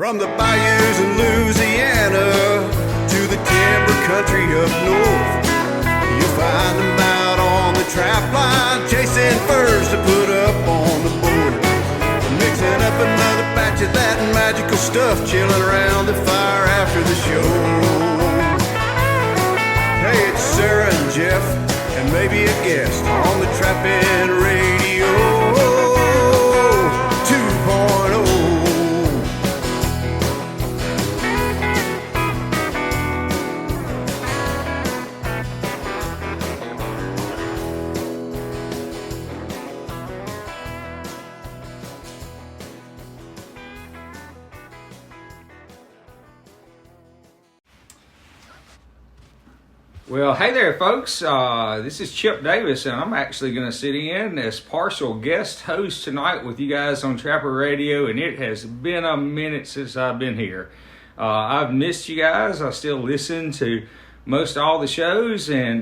From the bayous in Louisiana to the timber country up north, you'll find them out on the trap line, chasing furs to put up on the board, mixing up another batch of that magical stuff, chilling around the fire after the show. Hey, it's Sarah and Jeff, and maybe a guest on the Trappin' Radio 2.0. Well, hey there, folks. This is Chip Davis, and I'm actually going to sit in as partial guest host tonight with you guys on Trapper Radio, and it has been a minute since I've been here. I've missed you guys. I still listen to most all the shows, and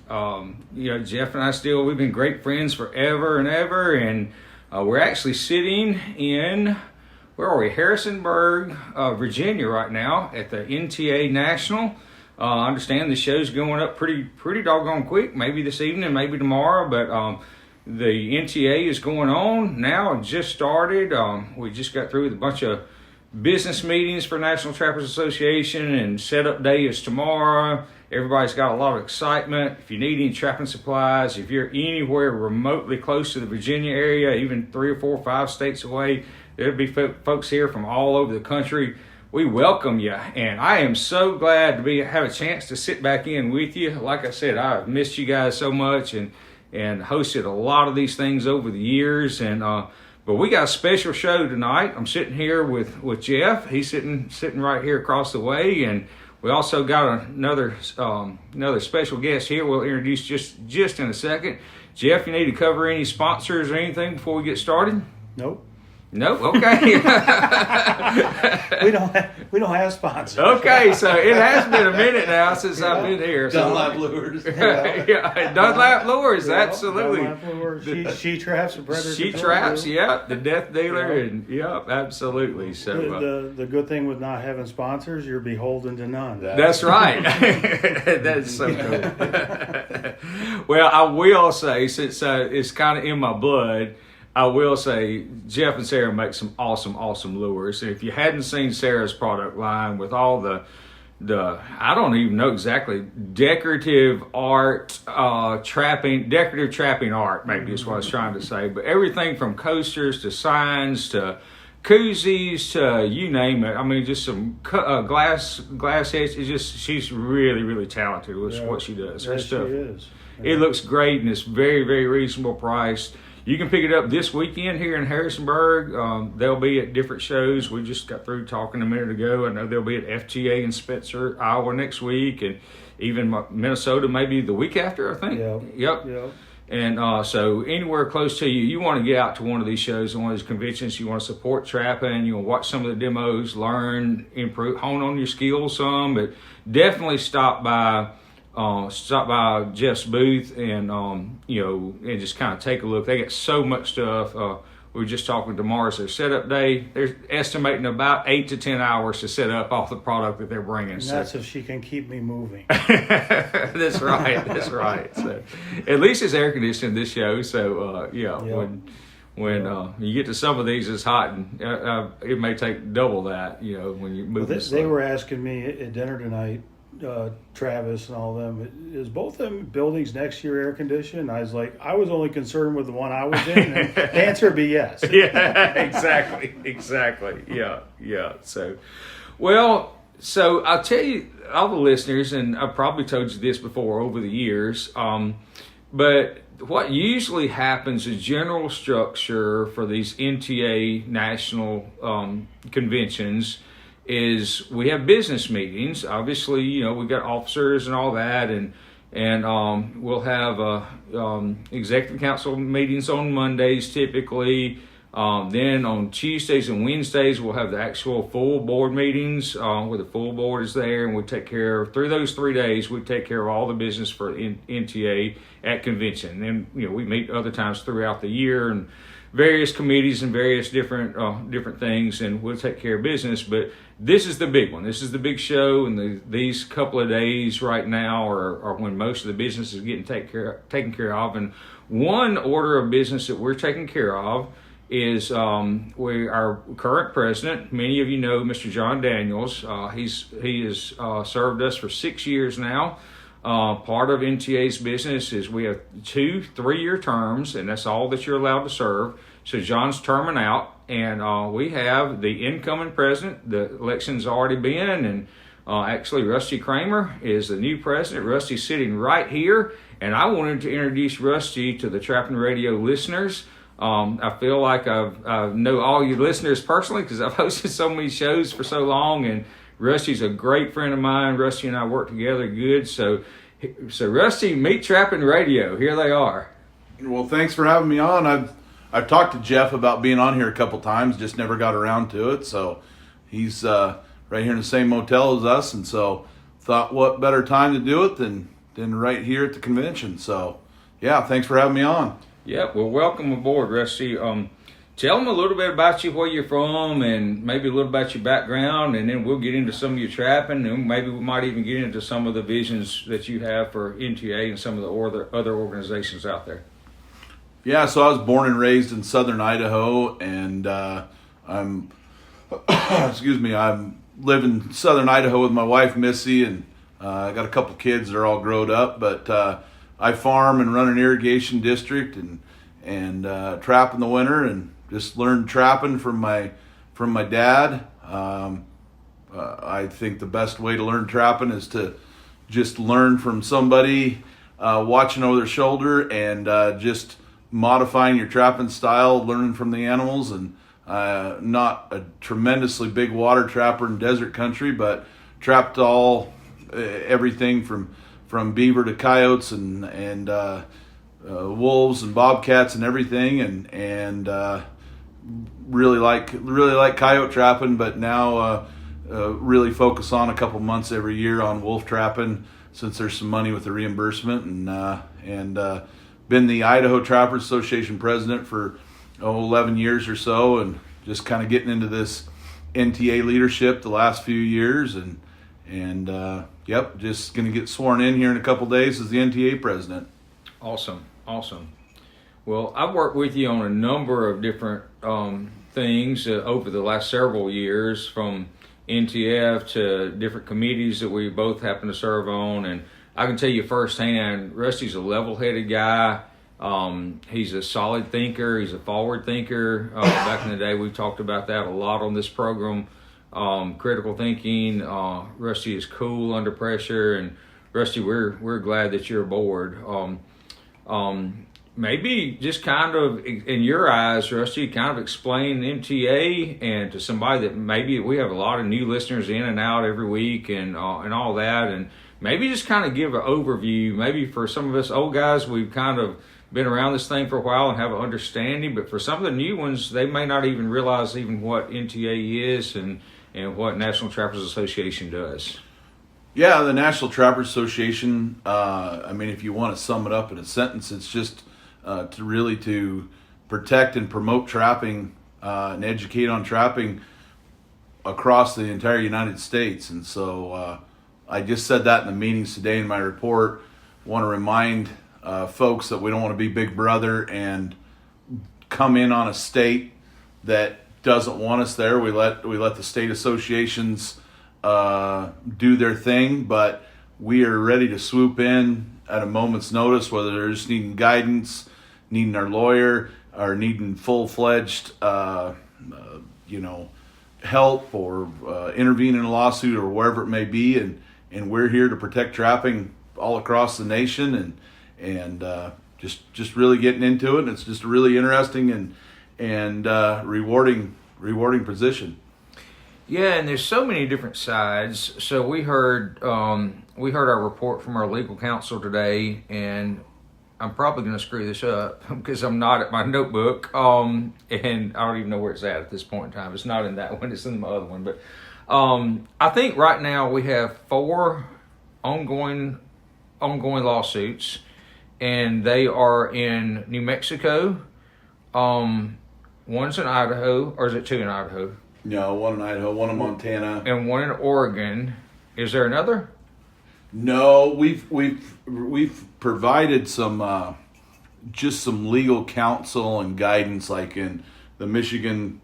Jeff and I we've been great friends forever and ever, and we're actually sitting in, where are we, Harrisonburg, Virginia right now at the NTA National. I understand the show's going up pretty doggone quick, maybe this evening, maybe tomorrow, but the NTA is going on now. It just started. We just got through with a bunch of business meetings for National Trappers Association, and setup day is tomorrow. Everybody's got a lot of excitement. If you need any trapping supplies, if you're anywhere remotely close to the Virginia area, even 3 or 4 or 5 states away, there'll be folks here from all over the country. We welcome you, and I am so glad to have a chance to sit back in with you. Like I said, I've missed you guys so much, and hosted a lot of these things over the years. And but we got a special show tonight. I'm sitting here with Jeff. He's sitting right here across the way, and we also got another special guest here. We'll introduce just in a second. Jeff, you need to cover any sponsors or anything before we get started? Nope. Nope. Okay. we don't have sponsors. Okay, so it has been a minute now since I've been here. Dunlap lures. Yeah, Dunlap lures. Absolutely. Dunlap lures. She traps and predators. She traps. Yeah, the death dealer, and absolutely. So the good thing with not having sponsors, you're beholden to none. That's right. That's so cool. Well, I will say, since it's kind of in my blood, I will say Jeff and Sarah make some awesome lures. And if you hadn't seen Sarah's product line with all the I don't even know exactly, decorative trapping art, maybe is what I was trying to say. But everything from coasters to signs to koozies to you name it. I mean, just some glass heads. She's really talented with what she does. Her stuff. She is. It looks great, and it's very reasonable priced. You can pick it up this weekend here in Harrisonburg. They'll be at different shows. We just got through talking a minute ago. I know they'll be at FGA in Spencer, Iowa next week, and even Minnesota maybe the week after, I think. Yep. And so anywhere close to you want to get out to one of these shows, one of these conventions. You want to support trapping. You want to watch some of the demos, learn, improve, hone on your skills some. But definitely stop by Jeff's booth and and just kind of take a look. They got so much stuff. We were just talking tomorrow's their setup day. They're estimating about 8 to 10 hours to set up all the product that they're bringing. And that's if she can keep me moving. That's right. So at least it's air conditioned this show. So when you get to some of these, it's hot, and it may take double that. When you move. They were asking me at dinner tonight. Travis and all them, is both them buildings next year air conditioned? I was like, I was only concerned with the one I was in, and the answer would be yes. Yeah, exactly. Yeah. So I'll tell you, all the listeners, and I've probably told you this before over the years, but what usually happens, the general structure for these NTA national conventions, is we have business meetings. Obviously, we've got officers and all that, and we'll have executive council meetings on Mondays typically. Then on Tuesdays and Wednesdays, we'll have the actual full board meetings where the full board is there, and we take care of, through those 3 days, we take care of all the business for NTA at convention. And then, we meet other times throughout the year and various committees and various different things, and we'll take care of business. But this is the big one. This is the big show, and these couple of days right now are when most of the business is getting taken care of. And one order of business that we're taking care of is our current president. Many of you know Mr. John Daniels. He has served us for 6 years now. Part of NTA's business is we have 2 3-year terms, and that's all that you're allowed to serve. So John's terming out, and we have the incoming president. The election's already been, and actually Rusty Kramer is the new president. Rusty's sitting right here, and I wanted to introduce Rusty to the Trapping Radio listeners. I feel like I know all you listeners personally because I've hosted so many shows for so long, and Rusty's a great friend of mine. Rusty and I work together good. So Rusty, meet Trapping Radio. Here they are. Well, thanks for having me on. I've talked to Jeff about being on here a couple times, just never got around to it. So he's right here in the same motel as us, and so thought what better time to do it than right here at the convention. So yeah, thanks for having me on. Yeah, well, welcome aboard, Rusty. Tell them a little bit about you, where you're from, and maybe a little about your background, and then we'll get into some of your trapping, and maybe we might even get into some of the visions that you have for NTA and some of the other organizations out there. Yeah, so I was born and raised in southern Idaho, and I'm live in southern Idaho with my wife, Missy, and I got a couple kids that are all grown up, but I farm and run an irrigation district and trap in the winter, and just learned trapping from my dad. I think the best way to learn trapping is to just learn from somebody watching over their shoulder and just modifying your trapping style, learning from the animals. And not a tremendously big water trapper in desert country, but trapped everything from beaver to coyotes and wolves and bobcats and everything, and really like coyote trapping, but now really focus on a couple months every year on wolf trapping since there's some money with the reimbursement, and been the Idaho Trappers Association president for 11 years or so, and just kind of getting into this NTA leadership the last few years, and yep, just going to get sworn in here in a couple days as the NTA president. Awesome. Well, I've worked with you on a number of different things over the last several years, from NTF to different committees that we both happen to serve on, and I can tell you firsthand, Rusty's a level-headed guy. He's a solid thinker. He's a forward thinker. Back in the day, we've talked about that a lot on this program. Critical thinking. Rusty is cool under pressure, and Rusty, we're glad that you're aboard. Maybe just kind of, in your eyes, Rusty, kind of explain MTA and to somebody that maybe we have a lot of new listeners in and out every week and all that, and maybe just kind of give an overview. Maybe for some of us old guys, we've kind of been around this thing for a while and have an understanding, but for some of the new ones, they may not even realize even what NTA is and what National Trappers Association does. Yeah, the National Trappers Association, if you want to sum it up in a sentence, it's just to protect and promote trapping and educate on trapping across the entire United States. And so I just said that in the meetings today in my report. Want to remind folks that we don't want to be Big Brother and come in on a state that doesn't want us there. We let the state associations do their thing, but we are ready to swoop in at a moment's notice, whether they're just needing guidance, needing our lawyer, or needing full-fledged help, or intervene in a lawsuit, or wherever it may be, and we're here to protect trapping all across the nation, and just really getting into it. And it's just a really interesting and rewarding position. Yeah, and there's so many different sides. So we heard our report from our legal counsel today, and I'm probably going to screw this up because I'm not at my notebook, and I don't even know where it's at this point in time. It's not in that one; it's in my other one. But I think right now we have 4 ongoing lawsuits, and they are in New Mexico. One's in Idaho, or is it 2 in Idaho? No, one in Idaho, one in Montana, And one in Oregon. Is there another? No, we've provided some just some legal counsel and guidance, like in the Michigan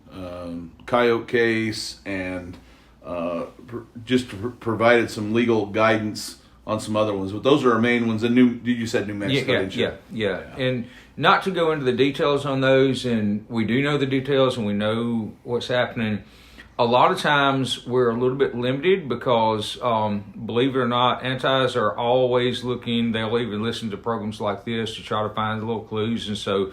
coyote case, and provided some legal guidance on some other ones. But those are our main ones. And you said New Mexico, didn't you? Yeah. And not to go into the details on those, and we do know the details and we know what's happening. A lot of times we're a little bit limited because, believe it or not, antis are always looking. They'll even listen to programs like this to try to find little clues. And so,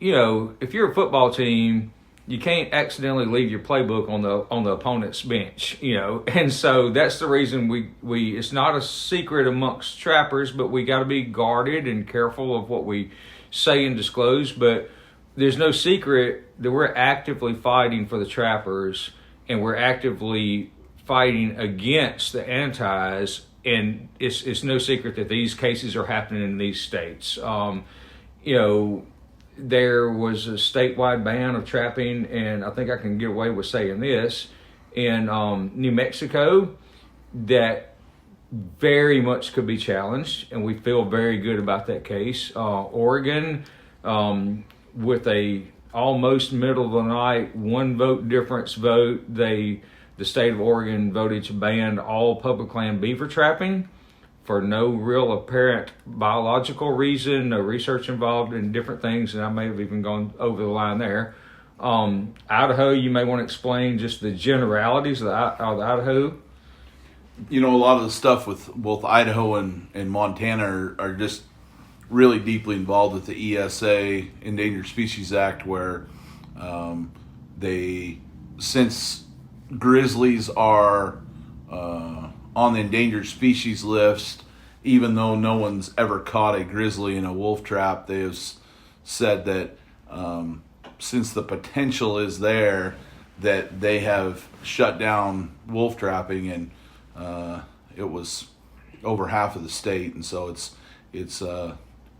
if you're a football team, you can't accidentally leave your playbook on the opponent's bench, And so that's the reason we it's not a secret amongst trappers, but we got to be guarded and careful of what we say and disclose. But there's no secret that we're actively fighting for the trappers, and we're actively fighting against the antis, and it's no secret that these cases are happening in these states. There was a statewide ban of trapping, and I think I can get away with saying this, in New Mexico, that very much could be challenged, and we feel very good about that case. Oregon, with a almost middle of the night 1 vote difference vote, the state of Oregon voted to ban all public land beaver trapping for no real apparent biological reason, no research involved in different things, and I may have even gone over the line there. Idaho, you may want to explain just the generalities of Idaho. A lot of the stuff with both Idaho and Montana are just really deeply involved with the ESA, Endangered Species Act, where since grizzlies are on the endangered species list, even though no one's ever caught a grizzly in a wolf trap, they have said that since the potential is there, that they have shut down wolf trapping, and it was over half of the state, and so it's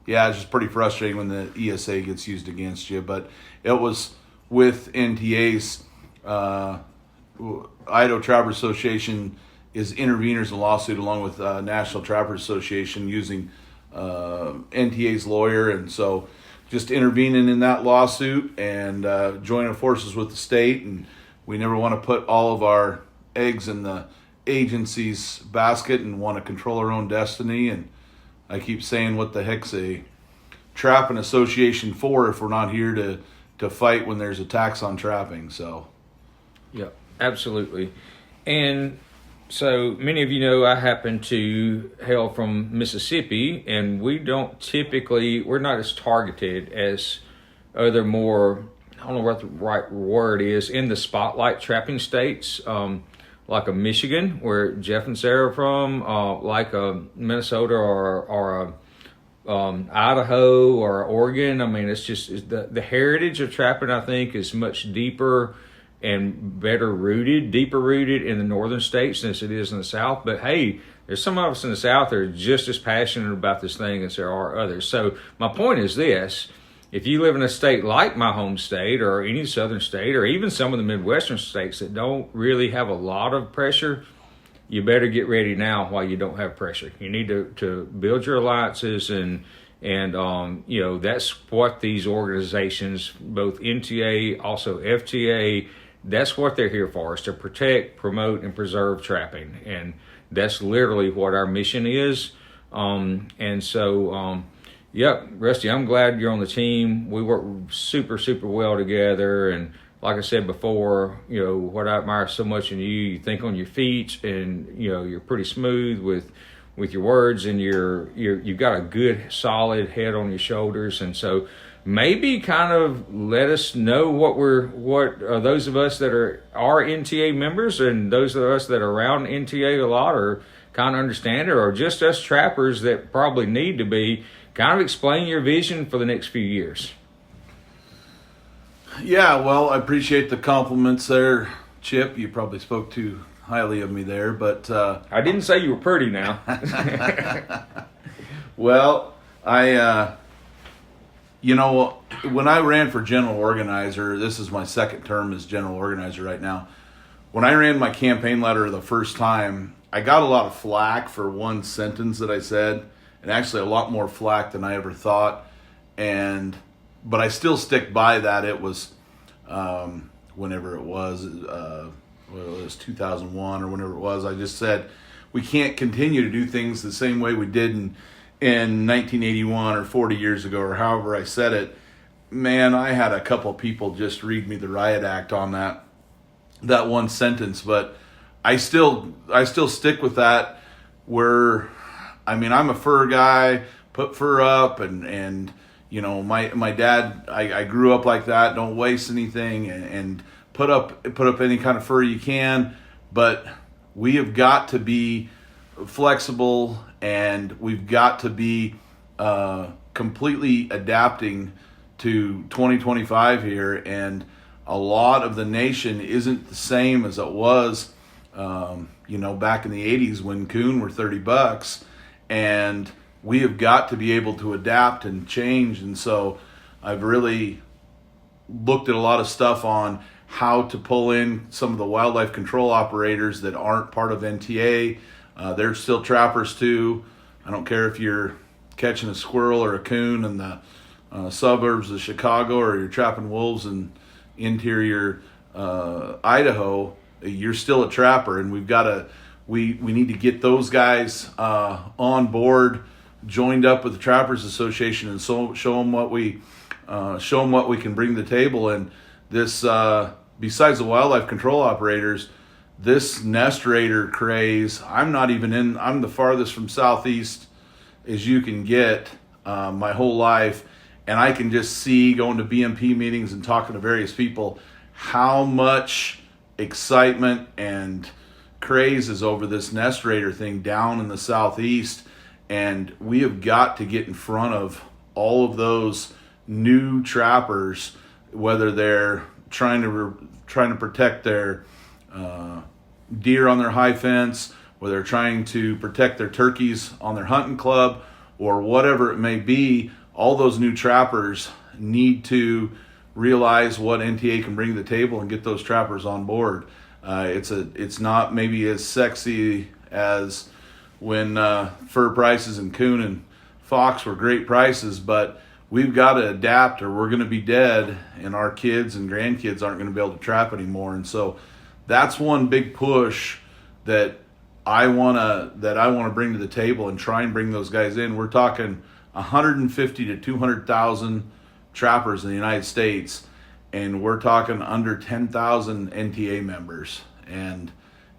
just pretty frustrating when the ESA gets used against you. But it was with NTA's Idaho Trappers Association is interveners in the lawsuit, along with National Trappers Association, using NTA's lawyer, and so just intervening in that lawsuit and joining forces with the state. And we never want to put all of our eggs in the agency's basket and want to control our own destiny. And I keep saying, what the heck's a trapping association for if we're not here to fight when there's attacks on trapping? So yeah, absolutely. And so many of you know I happen to hail from Mississippi, and we're not as targeted as other more, I don't know what the right word is, in the spotlight trapping states, like a Michigan, where Jeff and Sarah are from, like a Minnesota or Idaho or Oregon. I mean, it's the heritage of trapping, I think, is much deeper and deeper rooted in the northern states than it is in the South. But hey, there's some of us in the South that are just as passionate about this thing as there are others. So my point is this: if you live in a state like my home state, or any southern state, or even some of the Midwestern states that don't really have a lot of pressure, you better get ready now while you don't have pressure. You need to build your alliances, and that's what these organizations, both NTA, also FTA, that's what they're here for, is to protect, promote, and preserve trapping. And that's literally what our mission is. Rusty, I'm glad you're on the team. We work super, super well together. And like I said before, what I admire so much in you think on your feet, and, you're pretty smooth with your words, and you've got a good, solid head on your shoulders. And so maybe kind of let us know what those of us that are NTA members, and those of us that are around NTA a lot, or kind of understand it, or just us trappers that probably need to be, kind of explain your vision for the next few years. Yeah, well, I appreciate the compliments there, Chip. You probably spoke too highly of me there, but I didn't say you were pretty now. well, when I ran for general organizer, this is my second term as general organizer right now. When I ran my campaign letter the first time, I got a lot of flack for one sentence that I said, and actually a lot more flack than I ever thought. But I still stick by that. It was whenever it was, it was 2001 or whenever it was. I just said we can't continue to do things the same way we did in 1981 or 40 years ago, or however I said it. Man, I had a couple people just read me the riot act on that one sentence, but I still stick with that. I'm a fur guy, put fur up, and my dad, I grew up like that. Don't waste anything, and put up any kind of fur you can. But we have got to be flexible, and we've got to be completely adapting to 2025 here. And a lot of the nation isn't the same as it was, back in the 80s when coon were $30, and we have got to be able to adapt and change. And so I've really looked at a lot of stuff on how to pull in some of the wildlife control operators that aren't part of NTA. They're still trappers too. I don't care if you're catching a squirrel or a coon in the suburbs of Chicago, or you're trapping wolves in interior Idaho. You're still a trapper, and we need to get those guys on board, joined up with the Trappers Association, and show them what we can bring to the table. And this, besides the wildlife control operators, this nest raider craze, I'm the farthest from Southeast as you can get my whole life, and I can just see, going to BMP meetings and talking to various people, how much excitement and craze is over this nest raider thing down in the Southeast. And we have got to get in front of all of those new trappers, whether they're trying to protect their deer on their high fence, whether they're trying to protect their turkeys on their hunting club, or whatever it may be. All those new trappers need to realize what NTA can bring to the table and get those trappers on board. It's not maybe as sexy as when fur prices and coon and fox were great prices, but we've got to adapt, or we're going to be dead, and our kids and grandkids aren't going to be able to trap anymore. And so that's one big push that I want to bring to the table and try and bring those guys in. We're talking 150 to 200,000 trappers in the United States, and we're talking under 10,000 NTA members. And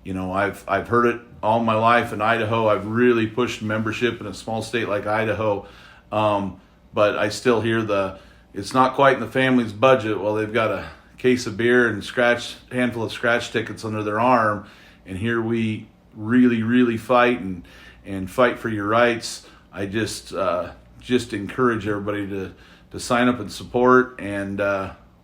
I've heard it all my life in Idaho. I've really pushed membership in a small state like Idaho, but I still hear it's not quite in the family's budget. Well, they've got a case of beer and handful of scratch tickets under their arm, and here we really, really fight and fight for your rights. I just encourage everybody to sign up and support, and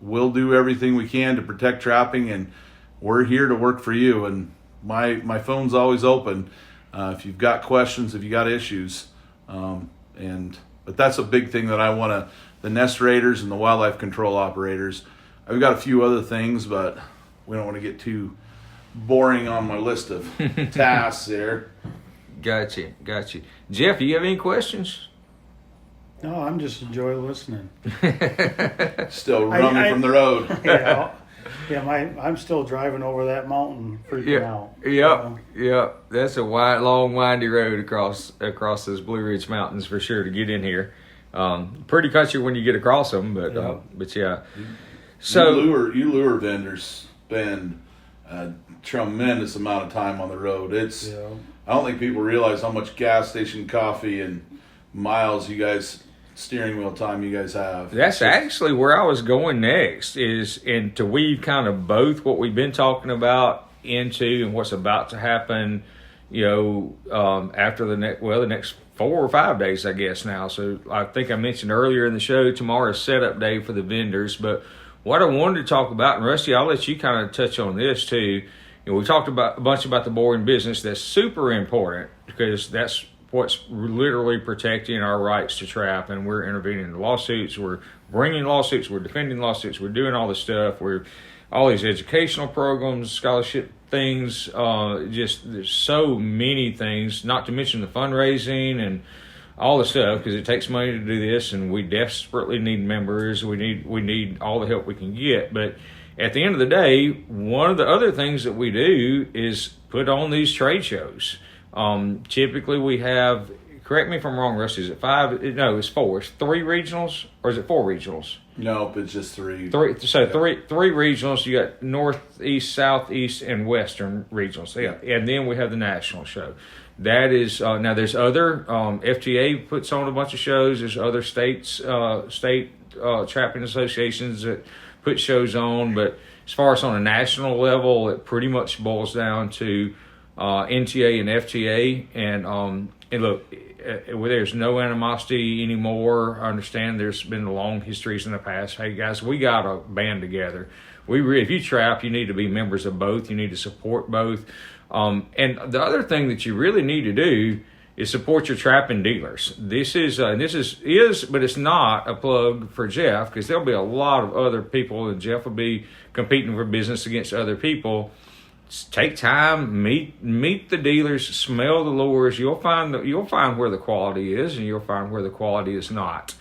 we'll do everything we can to protect trapping, and we're here to work for you. And my phone's always open if you've got questions, if you got issues. But that's a big thing that I want to, the nest raiders and the wildlife control operators. I've got a few other things, but we don't want to get too boring on my list of tasks there. Gotcha. Jeff, you have any questions? No, I'm just enjoying listening. Still running from the road. I'm still driving over that mountain freaking out. Yep. That's a long, windy road across those Blue Ridge Mountains for sure to get in here. Pretty country when you get across them, but yeah. So you lure vendors spend a tremendous amount of time on the road. I don't think people realize how much gas station coffee and miles steering wheel time you guys have. That's actually where I was going next, and to weave kind of both what we've been talking about into and what's about to happen, after the next 4 or 5 days, I guess now. So I think I mentioned earlier in the show, tomorrow's setup day for the vendors. But what I wanted to talk about, and Rusty, I'll let you kind of touch on this too. We talked about a bunch about the boring business. That's super important because that's what's literally protecting our rights to trap, and we're intervening in lawsuits. We're bringing lawsuits. We're defending lawsuits. We're doing all this stuff. We're all these educational programs, scholarship things. Just there's so many things. Not to mention the fundraising and all the stuff, because it takes money to do this, and we desperately need members. We need all the help we can get. But at the end of the day, one of the other things that we do is put on these trade shows. Typically we have, correct me if I'm wrong, Rusty, is it 5? No, it's 4. It's 3 regionals, or is it 4 regionals? Nope, it's just 3. Three regionals. You got northeast, southeast, and western regionals. Yeah. And then we have the national show. That is now. There's other FTA puts on a bunch of shows. There's other state trapping associations that put shows on. But as far as on a national level, it pretty much boils down to NTA and FTA. And look, there's no animosity anymore. I understand there's been long histories in the past. Hey guys, we got to band together. If you trap, you need to be members of both. You need to support both. And the other thing that you really need to do is support your trapping dealers. This is, but it's not a plug for Jeff, because there'll be a lot of other people, and Jeff will be competing for business against other people. Just take time, meet the dealers, smell the lures. You'll find where the quality is, and you'll find where the quality is not.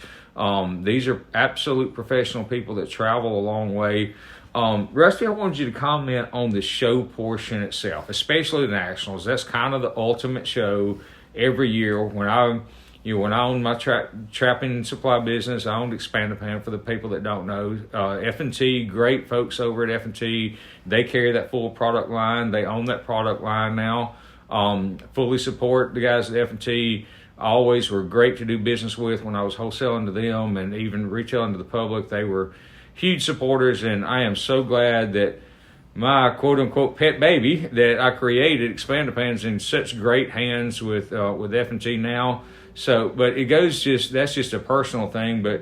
These are absolute professional people that travel a long way. Rusty, I wanted you to comment on the show portion itself, especially the Nationals. That's kind of the ultimate show every year. When I owned my trapping supply business, I owned Expand-A-Pan, for the people that don't know. F&T, great folks over at F&T. They carry that full product line. They own that product line now. Fully support the guys at F&T. Always were great to do business with when I was wholesaling to them and even retailing to the public. They were huge supporters, and I am so glad that my quote-unquote pet baby that I created, Expand-A-Pan's, in such great hands with F&T now. So, but that's just a personal thing, but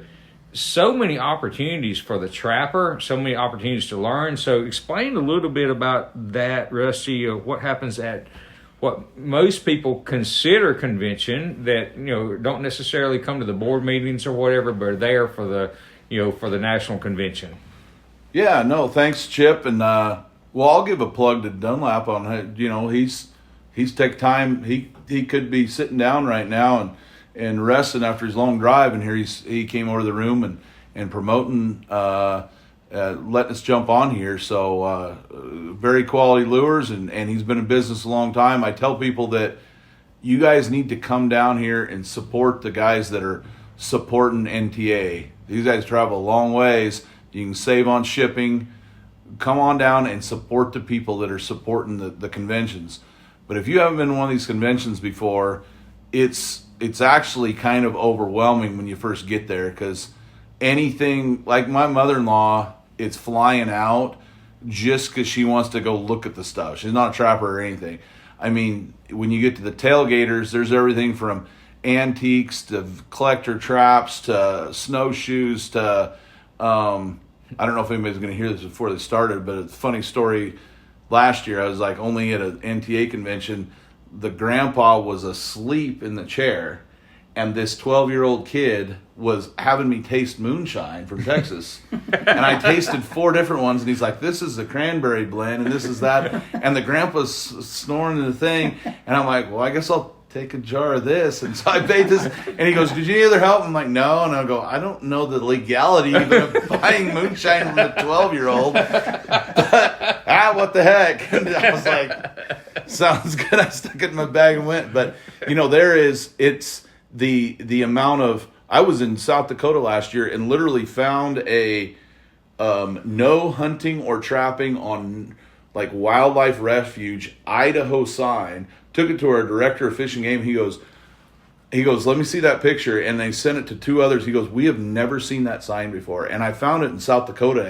so many opportunities for the trapper, so many opportunities to learn. So explain a little bit about that, Rusty, what happens at what most people consider convention that, don't necessarily come to the board meetings or whatever, but are there for the national convention. Yeah, no, thanks, Chip. And I'll give a plug to Dunlap on, he's taking time. He could be sitting down right now and resting after his long drive, and here he came over the room and promoting, letting us jump on here. So very quality lures, and he's been in business a long time. I tell people that you guys need to come down here and support the guys that are supporting NTA. These guys travel a long ways. You can save on shipping. Come on down and support the people that are supporting the conventions. But if you haven't been to one of these conventions before, it's actually kind of overwhelming when you first get there, because anything, like my mother-in-law, it's flying out just because she wants to go look at the stuff. She's not a trapper or anything. I mean, when you get to the tailgaters, there's everything from antiques to collector traps to snowshoes to I don't know if anybody's going to hear this before they started, but it's a funny story. Last year I was only at an NTA convention. The grandpa was asleep in the chair, and this 12-year-old kid was having me taste moonshine from Texas. And I tasted 4 different ones, and he's like, this is the cranberry blend, and this is that. And the grandpa's snoring in the thing, and I'm like, well, I guess I'll take a jar of this. And so I paid this, and he goes, did you need other help? I'm like, no. And I'll go, I don't know the legality even of buying moonshine from a 12-year-old. But, what the heck? And I was like, sounds good. I stuck it in my bag and went. But, it's the amount of, I was in South Dakota last year and literally found a no hunting or trapping on wildlife refuge Idaho sign. Took it to our director of fishing game. He goes, let me see that picture. And they sent it to 2 others. He goes, we have never seen that sign before. And I found it in South Dakota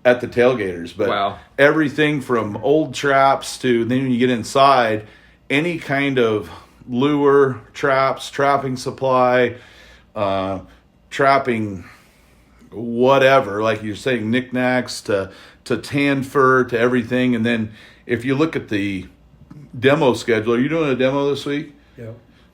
at the tailgaters. But wow. Everything from old traps to then when you get inside, any kind of lure, traps, trapping supply, trapping whatever, like you're saying, knickknacks to tan fur to everything. And then if you look at the demo schedule, are you doing a demo this week? Yeah.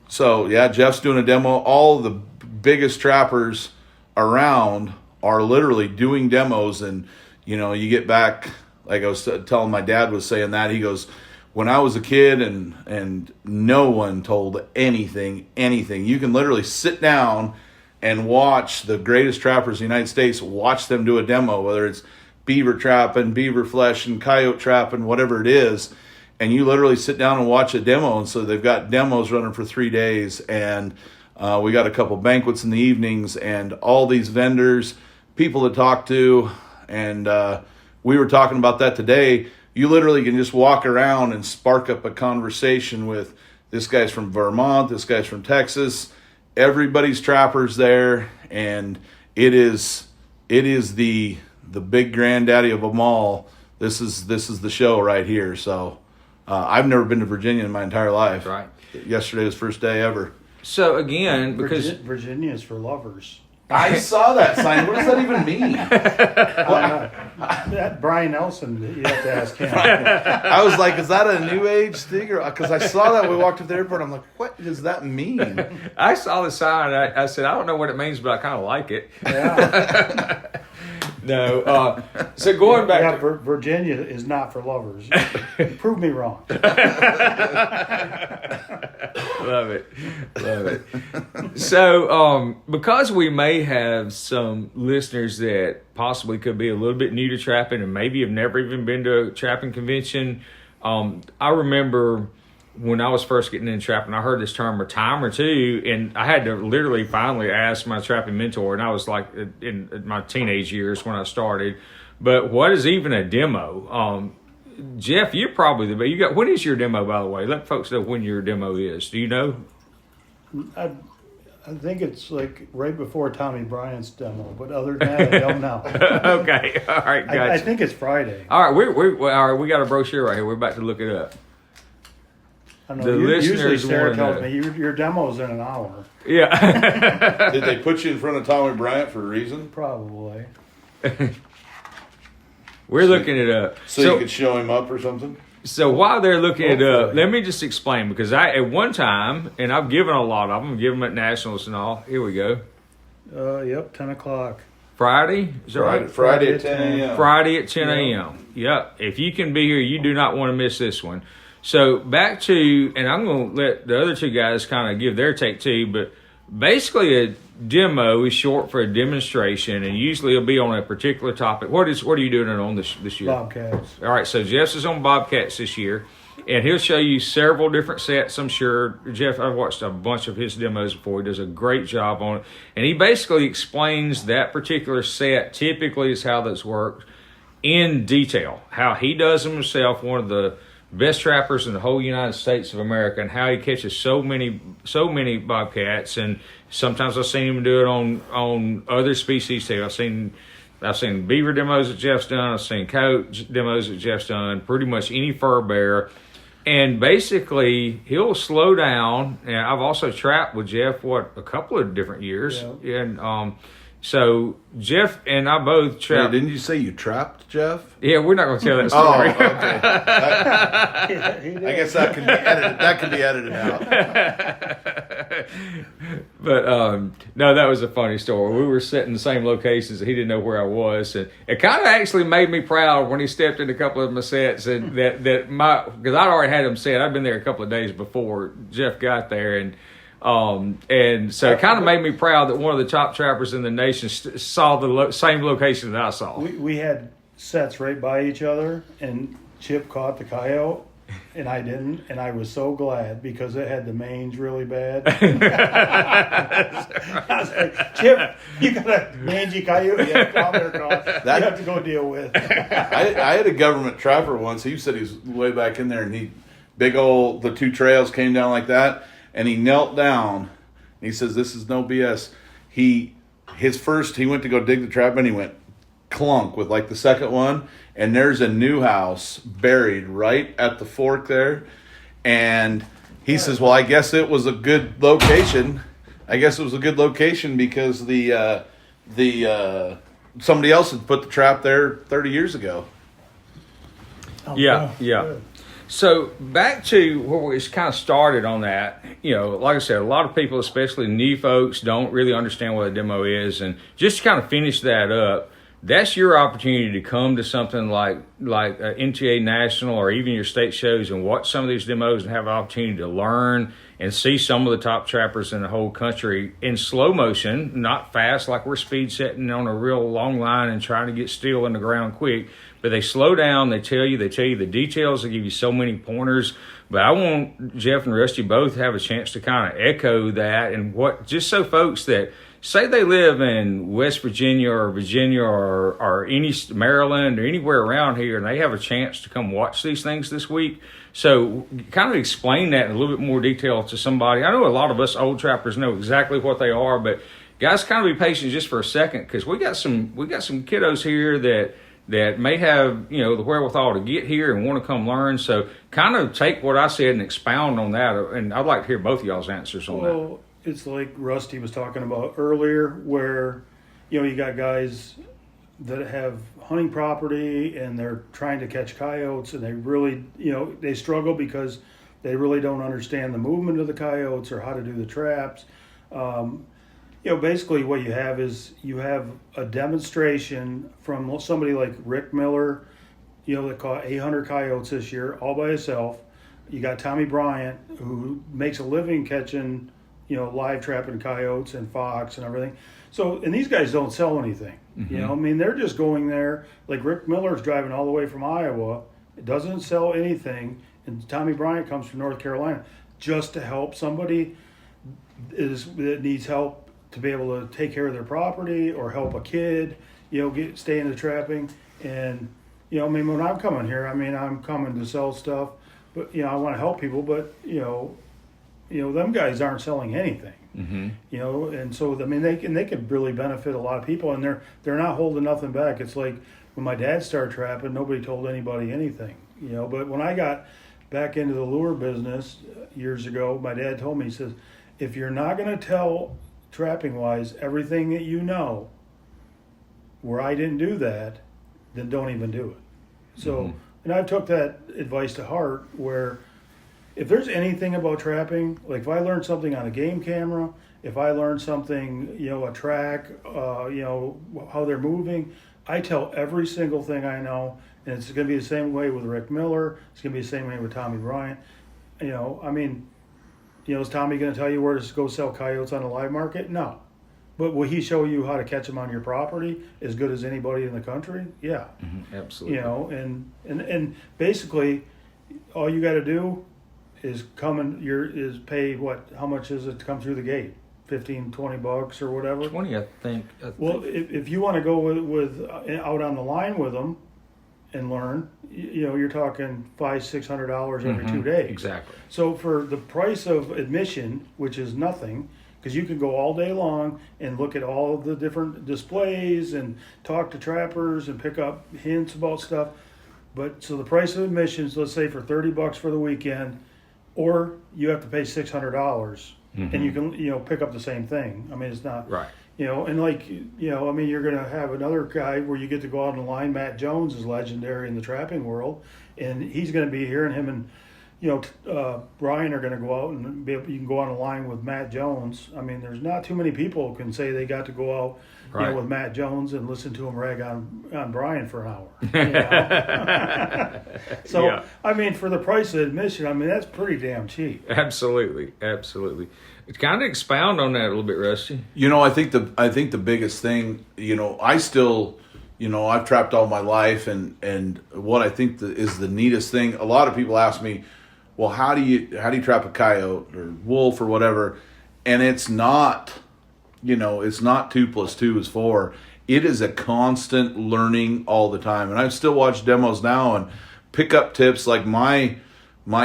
So, yeah, Jeff's doing a demo. All the biggest trappers around are literally doing demos. And, you know, you get back, like I was telling my dad was saying that, he goes, when I was a kid and no one told anything, you can literally sit down and watch the greatest trappers in the United States, watch them do a demo, whether it's beaver trapping, beaver flesh, and coyote trapping, whatever it is. And you literally sit down and watch a demo. And so they've got demos running for 3 days. And we got a couple banquets in the evenings and all these vendors, people to talk to. And we were talking about that today. You literally can just walk around and spark up a conversation with this guy's from Vermont, this guy's from Texas. Everybody's trappers there. And it is the big granddaddy of them all. This is the show right here. So I've never been to Virginia in my entire life. Right. Yesterday was the first day ever. So again, because Virginia is for lovers. I saw that sign. What does that even mean? That Brian Nelson, you have to ask him. I was like, is that a new age thing? Because I saw that when we walked up the airport. I'm like, what does that mean? I saw the sign. I said, I don't know what it means, but I kind of like it. Yeah. No. So going back Yeah, to Virginia is not for lovers. Prove me wrong. Love it. So, because we may have some listeners that possibly could be a little bit new to trapping and maybe have never even been to a trapping convention, I remember when I was first getting into trapping, I heard this term a time or two, and I had to literally finally ask my trapping mentor, and I was like in my teenage years when I started, but what is even a demo? Jeff, you're probably when is your demo, by the way? Let folks know when your demo is. Do you know? I think it's like right before Tommy Bryant's demo, but other than that, I don't know. Okay, all right, gotcha. I think it's Friday. All right, all right. We got a brochure right here. We're about to look it up. I don't The know. Usually listeners Sarah wanna tells me your demo's in an hour. Yeah. Did they put you in front of Tommy Bryant for a reason? Probably. We're looking it up. So you could show him up or something? So while they're looking it up, Hopefully. let me just explain, because I at one time, and I've given a lot of them, given them at nationals and all. Here we go. Yep, 10 o'clock. Friday, is that right? Friday at 10 a.m. Friday at 10 a.m. Yep. If you can be here, you do not want to miss this one. So back to, and I'm going to let the other two guys kind of give their take too, but basically a demo is short for a demonstration, and usually it'll be on a particular topic. What are you doing it on this year? Bobcats. All right, so Jeff's is on Bobcats this year, and he'll show you several different sets, I'm sure. Jeff, I've watched a bunch of his demos before. He does a great job on it, and he basically explains that particular set typically is how this works in detail, how he does them himself, one of the best trappers in the whole United States of America, and how he catches so many bobcats. And sometimes I've seen him do it on other species too. I've seen beaver demos that Jeff's done. I've seen coyote demos that Jeff's done. Pretty much any fur bear. And basically, he'll slow down. And I've also trapped with Jeff a couple of different years. Yeah. And so Jeff and I both trapped. Wait, didn't you say you trapped Jeff? Yeah, we're not going to tell that story. I guess that can be edited. That can be edited out. But no, that was a funny story. We were sitting in the same locations, and he didn't know where I was, and it kind of actually made me proud when he stepped in a couple of my sets, and because I'd already had them set. I'd been there a couple of days before Jeff got there, and so it kind of made me proud that one of the top trappers in the nation saw the same location that I saw. We had sets right by each other, and Chip caught the coyote, and I didn't, and I was so glad because it had the mange really bad. I was like, Chip, you got a mangy coyote you have to go deal with. I had a government trapper once. He said he was way back in there, and the two trails came down like that, and he knelt down, and he says, "This is no BS." He went to go dig the trap, and he went clunk with like the second one, and there's a new house buried right at the fork there, And he says, well, I guess it was a good location. Because the somebody else had put the trap there 30 years ago. Oh, Yeah, wow. yeah. Good. So back to where we kind of started on that, like I said, a lot of people, especially new folks, don't really understand what a demo is. And just to kind of finish that up, that's your opportunity to come to something like NTA National or even your state shows and watch some of these demos and have an opportunity to learn and see some of the top trappers in the whole country in slow motion, not fast like we're speed setting on a real long line and trying to get steel in the ground quick. But they slow down, they tell you the details, they give you so many pointers. But I want Jeff and Rusty both have a chance to kind of echo that and just so folks that say they live in West Virginia or any Maryland or anywhere around here and they have a chance to come watch these things this week. So kind of explain that in a little bit more detail to somebody. I know a lot of us old trappers know exactly what they are, but guys, kind of be patient just for a second because we got some kiddos here that may have, the wherewithal to get here and want to come learn. So kind of take what I said and expound on that. And I'd like to hear both of y'all's answers on that. Well, it's like Rusty was talking about earlier where, you got guys that have hunting property and they're trying to catch coyotes and they really, they struggle because they really don't understand the movement of the coyotes or how to do the traps. Basically what you have is you have a demonstration from somebody like Rick Miller, that caught 800 coyotes this year all by himself. You got Tommy Bryant who makes a living catching, live trapping coyotes and fox and everything. So, and these guys don't sell anything, they're just going there. Like Rick Miller's driving all the way from Iowa. It doesn't sell anything. And Tommy Bryant comes from North Carolina just to help somebody that needs help to be able to take care of their property or help a kid, stay into trapping. And, when I'm coming here, I'm coming to sell stuff, but, I want to help people, but, them guys aren't selling anything, and so, they could really benefit a lot of people and they're not holding nothing back. It's like when my dad started trapping, nobody told anybody anything, but when I got back into the lure business years ago, my dad told me, he says, if you're not going to tell trapping wise everything that where I didn't do that, then don't even do it. So and I took that advice to heart where if there's anything about trapping, like if I learned something on a game camera, if I learned something, a track, how they're moving, I tell every single thing I know, and it's going to be the same way with Rick Miller. It's going to be the same way with Tommy Bryant. Is Tommy going to tell you where to go sell coyotes on the live market? No. But will he show you how to catch them on your property as good as anybody in the country? Yeah. Absolutely. And basically all you got to do is pay how much is it to come through the gate? $15-20 or whatever. 20, I think. Well, if you want to go with out on the line with them and learn, you're talking $500-600 every 2 days. Exactly. So for the price of admission, which is nothing, because you can go all day long and look at all of the different displays and talk to trappers and pick up hints about stuff. But so the price of admissions, let's say for $30 for the weekend, or you have to pay $600 and you can pick up the same thing. It's not right. And you're going to have another guy where you get to go out on the line. Matt Jones is legendary in the trapping world, and he's going to be here, and him and Brian are going to go out and you can go on a line with Matt Jones. There's not too many people who can say they got to go out with Matt Jones and listen to him rag on Brian for an hour. So, yeah. For the price of admission, that's pretty damn cheap. Absolutely. Kind of expound on that a little bit, Rusty. I think the biggest thing, I still, I've trapped all my life, and what I think is the neatest thing. A lot of people ask me, well, how do you trap a coyote or wolf or whatever? And it's not, it's not 2 + 2 is 4. It is a constant learning all the time. And I still watch demos now and pick up tips. Like my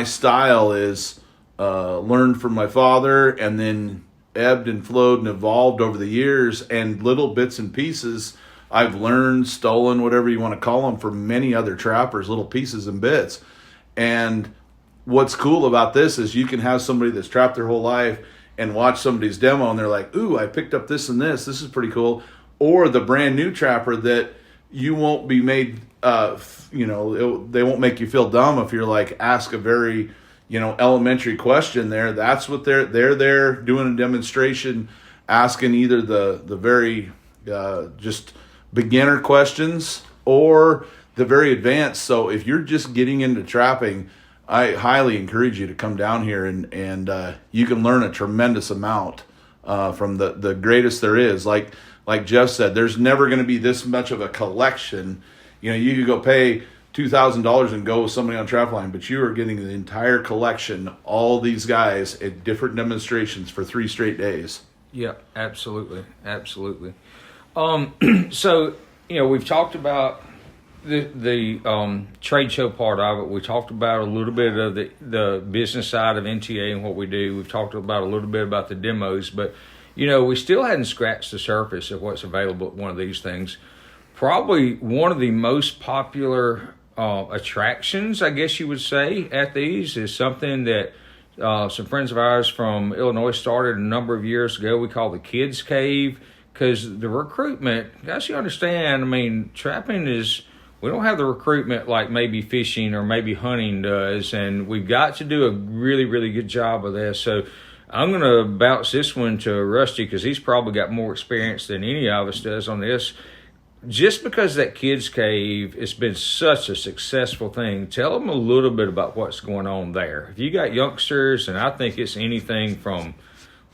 style is learned from my father and then ebbed and flowed and evolved over the years, and little bits and pieces I've learned, stolen, whatever you want to call them, from many other trappers, little pieces and bits. And what's cool about this is you can have somebody that's trapped their whole life and watch somebody's demo and they're like, ooh, I picked up this and this. This is pretty cool. Or the brand new trapper that you won't be made, they won't make you feel dumb if you're like, ask a very, elementary question there. That's what they're there doing a demonstration, asking either the very just beginner questions or the very advanced. So if you're just getting into trapping, I highly encourage you to come down here and you can learn a tremendous amount from the greatest there is. Like Jeff said, there's never going to be this much of a collection. You could go pay $2,000 and go with somebody on Trapline, but you are getting the entire collection, all these guys at different demonstrations for 3 straight days. Yeah, absolutely. So, we've talked about the trade show part of it. We talked about a little bit of the business side of NTA and what we do. We've talked about a little bit about the demos, but we still hadn't scratched the surface of what's available at one of these things. Probably one of the most popular attractions, I guess you would say, at these is something that some friends of ours from Illinois started a number of years ago. We call the Kids Cave, because the recruitment, guys, you understand, trapping is, we don't have the recruitment like maybe fishing or maybe hunting does, and we've got to do a really, really good job of this. So I'm going to bounce this one to Rusty, because he's probably got more experience than any of us does on this. Just because that Kids Cave has been such a successful thing, tell them a little bit about what's going on there. If you got youngsters, and I think it's anything from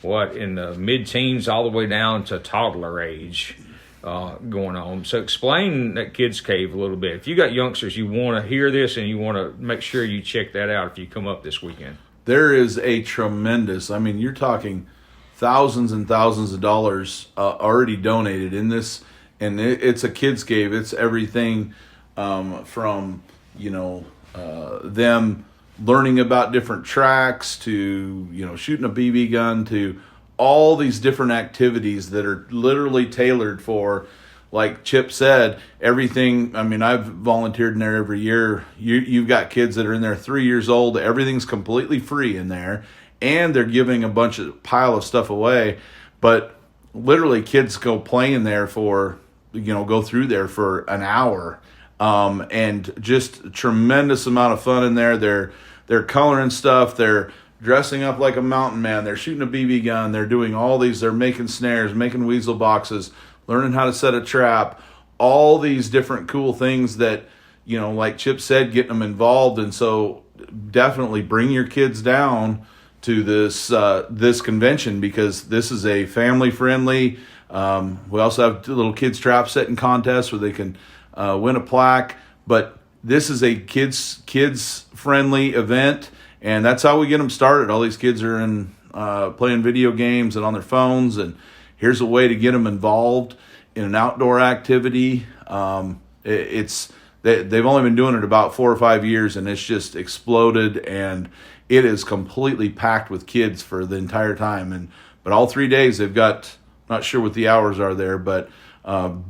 in the mid-teens all the way down to toddler age going on. So explain that Kids Cave a little bit. If you got youngsters, you want to hear this and you want to make sure you check that out if you come up this weekend. There is a tremendous, you're talking thousands and thousands of dollars already donated in this. And it's a Kids Cave. It's everything from, them learning about different tracks to, shooting a BB gun to all these different activities that are literally tailored for, like Chip said, everything. I've volunteered in there every year. You've got kids that are in there 3 years old. Everything's completely free in there. And they're giving a pile of stuff away. But literally kids go play in there for, go through there for an hour, and just a tremendous amount of fun in there. They're coloring stuff. They're dressing up like a mountain man. They're shooting a BB gun. They're doing all these. They're making snares, making weasel boxes, learning how to set a trap. All these different cool things that, like Chip said, getting them involved. And so definitely bring your kids down to this convention, because this is a family friendly. We also have little kids trap setting contests where they can win a plaque, but this is a kids friendly event, and that's how we get them started. All these kids are in playing video games and on their phones, and here's a way to get them involved in an outdoor activity. They've only been doing it about 4 or 5 years, and it's just exploded, and it is completely packed with kids for the entire time. But all 3 days they've got, not sure what the hours are there, but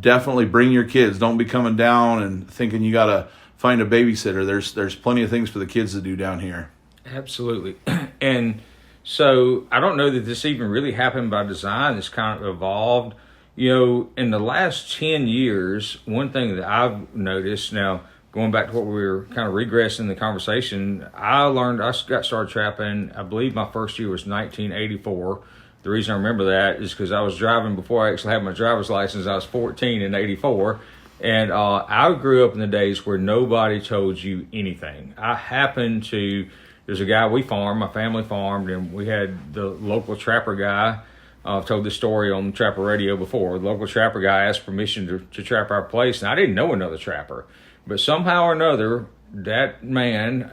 definitely bring your kids. Don't be coming down and thinking you got to find a babysitter. There's plenty of things for the kids to do down here. Absolutely. And so I don't know that this even really happened by design. It's kind of evolved. In the last 10 years, one thing that I've noticed, now going back to what we were kind of regressing in the conversation, I got started trapping, I believe my first year was 1984. The reason I remember that is because I was driving before I actually had my driver's license. I was 14 in 84. And I grew up in the days where nobody told you anything. There's a guy we farmed, my family farmed, and we had the local trapper guy. I've told this story on Trapper Radio before. The local trapper guy asked permission to trap our place, and I didn't know another trapper. But somehow or another, that man,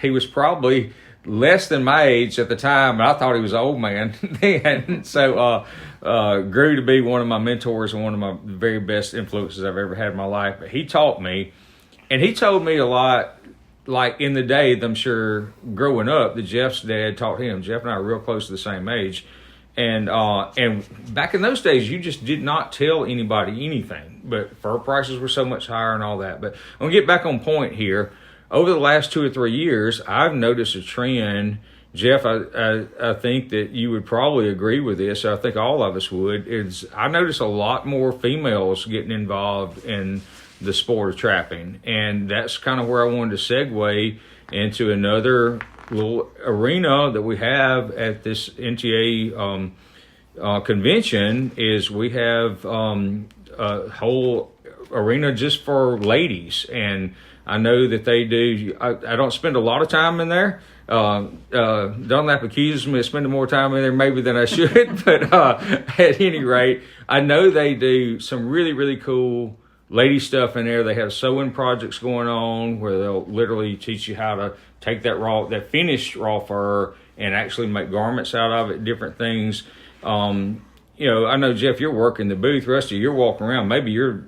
he was probably less than my age at the time, and I thought he was an old man then. So grew to be one of my mentors and one of my very best influences I've ever had in my life. But he taught me, and he told me a lot, like in the day, I'm sure, growing up, that Jeff's dad taught him. Jeff and I are real close to the same age. And back in those days, you just did not tell anybody anything. But fur prices were so much higher and all that. But I'm going to get back on point here. over the last 2 or 3 years, I've noticed a trend. Jeff, I think that you would probably agree with this. I think all of us would. I notice a lot more females getting involved in the sport of trapping, and that's kind of where I wanted to segue into another little arena that we have at this NTA convention. Is we have a whole arena just for ladies, and I know that they do. I don't spend a lot of time in there. Dunlap accuses me of spending more time in there maybe than I should, but at any rate, I know they do some really, really cool lady stuff in there. They have sewing projects going on where they'll literally teach you how to take that finished raw fur and actually make garments out of it, different things. I know, Jeff, you're working the booth. Rusty, you're walking around. Maybe or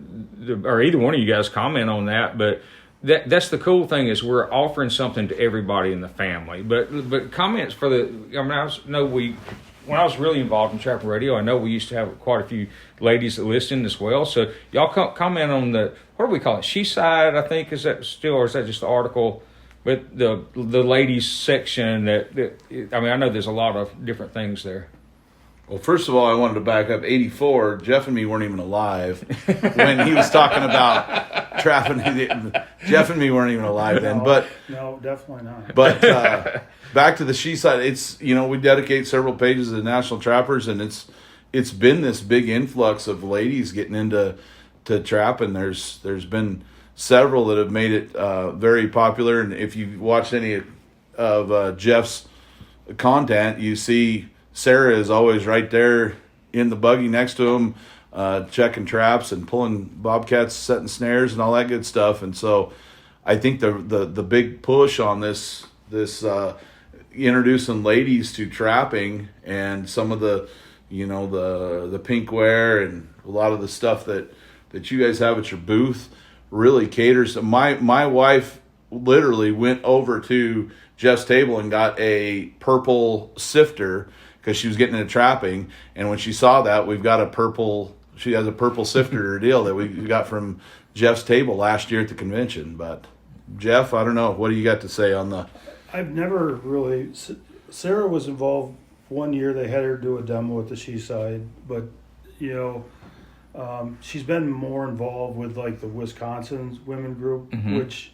either one of you guys comment on that, but that's the cool thing is we're offering something to everybody in the family. But comments for when I was really involved in Trapping Radio, I know we used to have quite a few ladies that listen as well. So y'all comment on what do we call it? She Side, I think, is that still, or is that just the article? But the ladies section I know there's a lot of different things there. Well, first of all, I wanted to back up. 84, Jeff and me weren't even alive when he was talking about trapping. Jeff and me weren't even alive then. No, definitely not. But back to the She Side, it's, we dedicate several pages to the National Trappers, and it's been this big influx of ladies getting into trapping. There's been several that have made it very popular, and if you've watched any of Jeff's content, you see Sarah is always right there in the buggy next to him, checking traps and pulling bobcats, setting snares, and all that good stuff. And so, I think the big push on this introducing ladies to trapping and some of the pink wear and a lot of the stuff that you guys have at your booth really caters. My wife literally went over to Jeff's table and got a purple sifter because she was getting into trapping, and when she saw that, she has a purple sifter deal that we got from Jeff's table last year at the convention. But Jeff, I don't know, what do you got to say on the? I've never really. Sarah was involved one year. They had her do a demo at the She Side, but she's been more involved with like the Wisconsin women group, which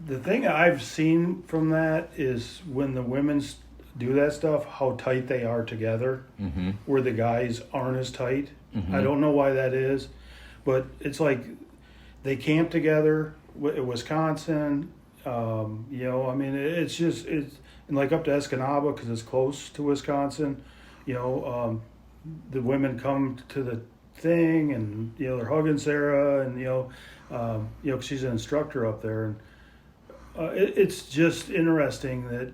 the thing I've seen from that is when the women's do that stuff, how tight they are together, where the guys aren't as tight. I don't know why that is, but it's like they camp together in Wisconsin. It's and like up to Escanaba because it's close to Wisconsin. The women come to the thing and they're hugging Sarah and she's an instructor up there and. It's just interesting that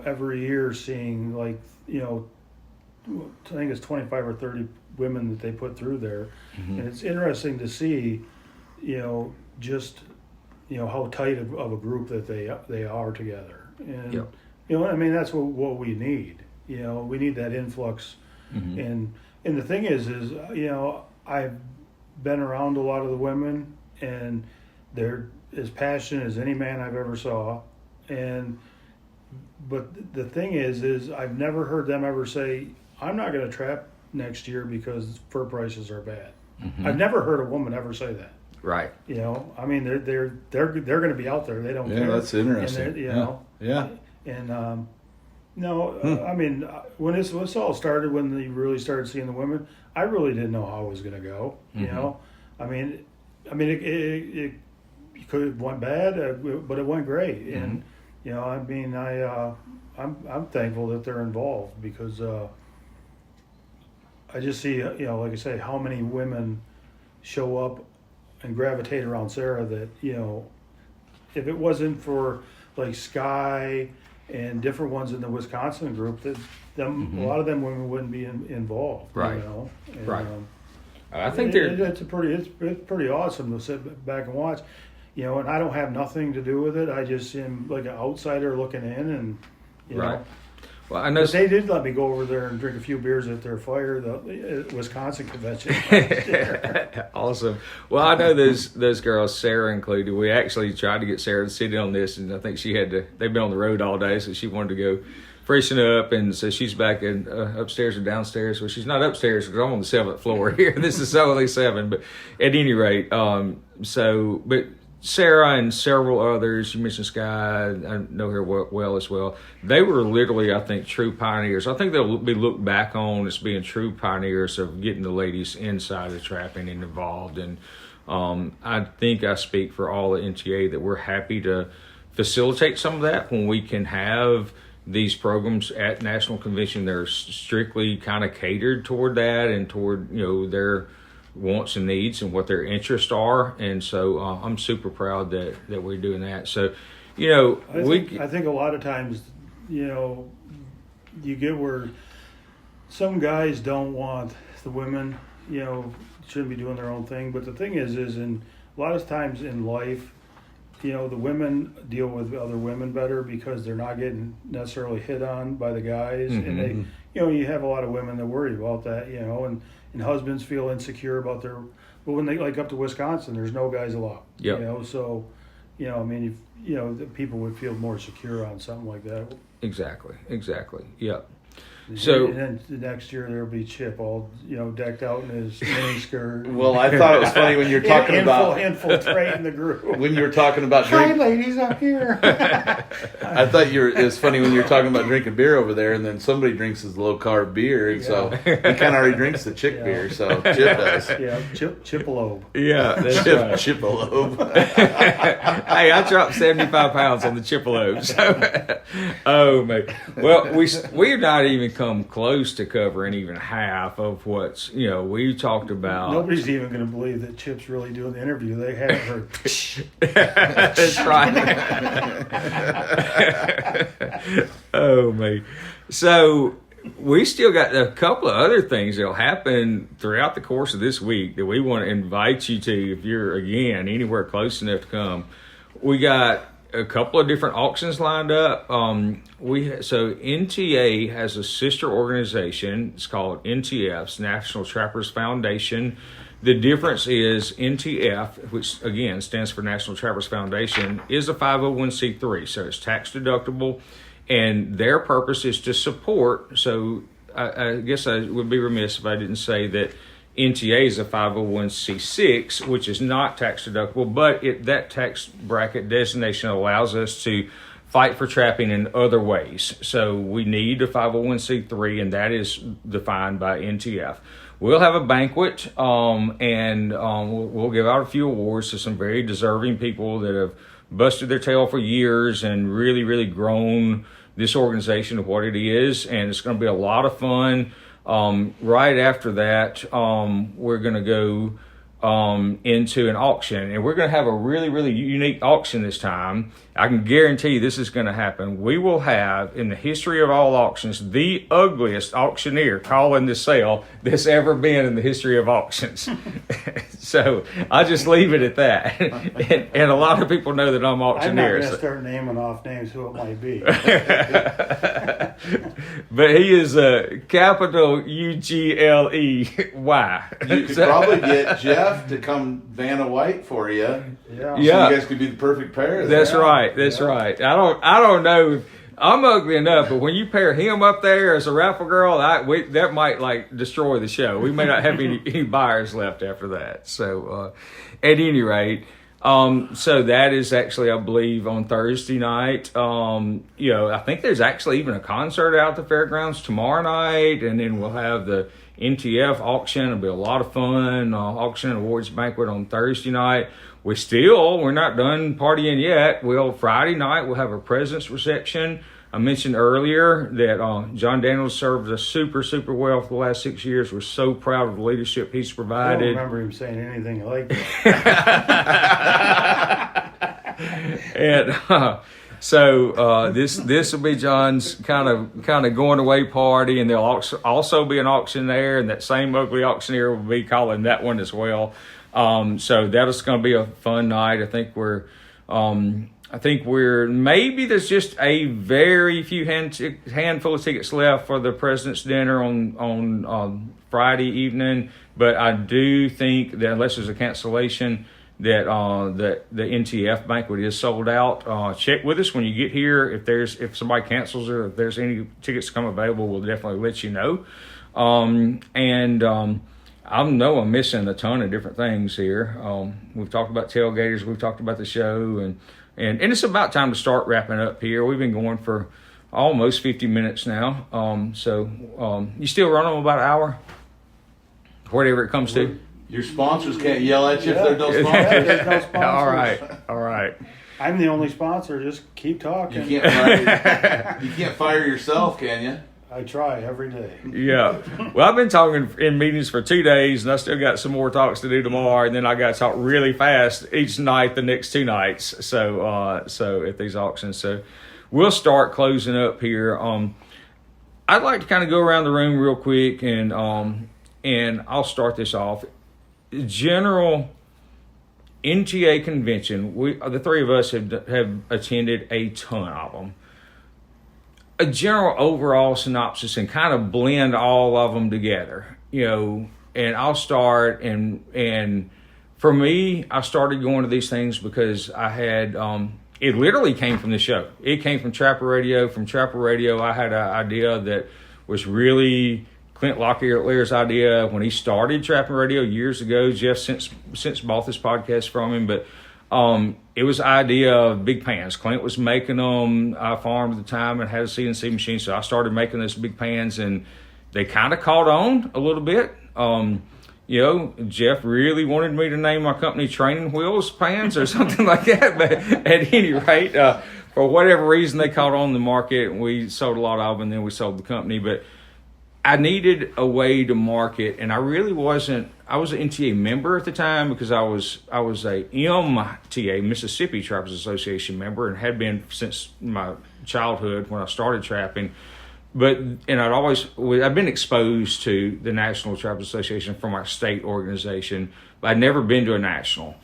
every year seeing I think it's 25 or 30 women that they put through there, and it's interesting to see just how tight of a group that they are together, and that's what we need. We need that influx, and the thing is I've been around a lot of the women, and they're as passionate as any man I've ever saw, but the thing is I've never heard them ever say, I'm not going to trap next year because fur prices are bad. I've never heard a woman ever say that. Right. They're going to be out there. They don't care. Yeah, that's interesting. Yeah. And when this all started, when they really started seeing the women, I really didn't know how it was going to go. It could have went bad, but it went great. And I'm thankful that they're involved because I just see like I say, how many women show up and gravitate around Sarah that if it wasn't for like Sky and different ones in the Wisconsin group, that a lot of them women wouldn't be involved. Right. And, right. I think it's pretty awesome to sit back and watch. And I don't have nothing to do with it. I just am like an outsider looking in, and right. Well, I know But they did let me go over there and drink a few beers at their fire, the Wisconsin convention. Awesome. Well, I know those girls, Sarah included. We actually tried to get Sarah to sit in on this, and I think she had to. They've been on the road all day, so she wanted to go freshen up, and so she's back in upstairs or downstairs. Well, she's not upstairs because I'm on the 7th floor here. This is only 7, but at any rate, but Sarah and several others, you mentioned Sky, I know her well as well. They were literally, I think, true pioneers. I think they'll be looked back on as being true pioneers of getting the ladies inside the trapping and involved. And I think I speak for all the NTA that we're happy to facilitate some of that when we can have these programs at National Convention. They're strictly kind of catered toward that and toward, their wants and needs and what their interests are. And so I'm super proud that we're doing that. So, I think a lot of times, you get where some guys don't want the women, shouldn't be doing their own thing. But the thing is in a lot of times in life, the women deal with other women better because they're not getting necessarily hit on by the guys. Mm-hmm. And they, you have a lot of women that worry about that, and husbands feel insecure about their, but when they up to Wisconsin, there's no guys allowed. Yep. So, the people would feel more secure on something like that. Exactly. Yep. So and then the next year there'll be Chip all decked out in his miniskirt. Well, I thought it was funny when you're talking about infiltrating the group. When you were talking about Hi, ladies, I'm here. I thought it was funny when you were talking about drinking beer over there, and then somebody drinks his low carb beer, and so he kind of already drinks the chick beer. So Chip does. Yeah, Chippelobe. Yeah, that's right. Chippelobe. Hey, I dropped 75 pounds on the Chippelobe. So, oh man. Well, we're not even come close to covering even half of what's we talked about. Nobody's even going to believe that Chip's really doing the interview. They haven't heard. That's right. Oh man. So we still got a couple of other things that'll happen throughout the course of this week that we want to invite you to if you're again anywhere close enough to come. We got a couple of different auctions lined up. So NTA has a sister organization. It's called NTF's National Trappers Foundation. The difference is NTF, which again stands for National Trappers Foundation, is a 501c3, so it's tax deductible, and their purpose is to support. So I guess I would be remiss if I didn't say that NTA is a 501c6, which is not tax deductible, but that tax bracket designation allows us to fight for trapping in other ways. So we need a 501c3, and that is defined by NTF. We'll have a banquet, and we'll give out a few awards to some very deserving people that have busted their tail for years and really, really grown this organization to what it is, and it's going to be a lot of fun. Right after that, we're going to go into an auction, and we're going to have a really, really unique auction this time. I can guarantee this is going to happen. We will have, in the history of all auctions, the ugliest auctioneer calling the sale that's ever been in the history of auctions. So I'll just leave it at that. And a lot of people know that I'm auctioneer. I'm not going to start naming off names who it might be. But he is a capital Ugley. You could probably get Jeff to come Vanna White for you. Yeah. So you guys could be the perfect pair. That's right. That's right. I don't know. I'm ugly enough, but when you pair him up there as a raffle girl, that might destroy the show. We may not have any buyers left after that. So, at any rate, so that is actually, I believe, on Thursday night. I think there's actually even a concert out at the fairgrounds tomorrow night, and then we'll have the NTF auction. It'll be a lot of fun. Auction and awards banquet on Thursday night. We're not done partying yet. Friday night, we'll have a president's reception. I mentioned earlier that John Daniels served us super, super well for the last 6 years. We're so proud of the leadership he's provided. I don't remember him saying anything like that. And so this will be John's kind of going away party, and there'll also be an auction there, and that same ugly auctioneer will be calling that one as well. So that is going to be a fun night. I think we're I think there's just a very few handful of tickets left for the President's Dinner on Friday evening. But I do think that unless there's a cancellation, that the NTF banquet is sold out. Check with us when you get here. If somebody cancels or if there's any tickets come available, we'll definitely let you know. I know I'm missing a ton of different things here. We've talked about tailgaters, we've talked about the show, and it's about time to start wrapping up here. We've been going for almost 50 minutes now. You still run them about an hour? Whatever it comes to. Your sponsors can't yell at you if they're no Yeah, sponsors. there's no sponsors. All right. I'm the only sponsor. Just keep talking. You can't fire yourself, can you? I try every day. Yeah. Well, I've been talking in meetings for 2 days, and I still got some more talks to do tomorrow, and then I got to talk really fast each night the next 2 nights. So at these auctions. So we'll start closing up here. I'd like to kind of go around the room real quick, and I'll start this off. General NTA convention. The 3 of us have attended a ton of them. A general overall synopsis and kind of blend all of them together, and I'll start and for me, I started going to these things because I had, it literally came from the show. It came from Trapper Radio. From Trapper Radio, I had an idea that was really Clint Locklear's idea when he started Trapping Radio years ago. Jeff since bought this podcast from him, but it was the idea of big pans. Clint was making them. I farmed at the time and had a CNC machine, so I started making those big pans, and they kind of caught on a little bit. Jeff really wanted me to name my company Training Wheels Pans or something like that, but at any rate, for whatever reason, they caught on the market, and we sold a lot of them, and then we sold the company. But I needed a way to market, and I really wasn't. I was an NTA member at the time because I was a MTA, Mississippi Trappers Association member, and had been since my childhood when I started trapping. I've been exposed to the National Trappers Association from our state organization, but I'd never been to a national.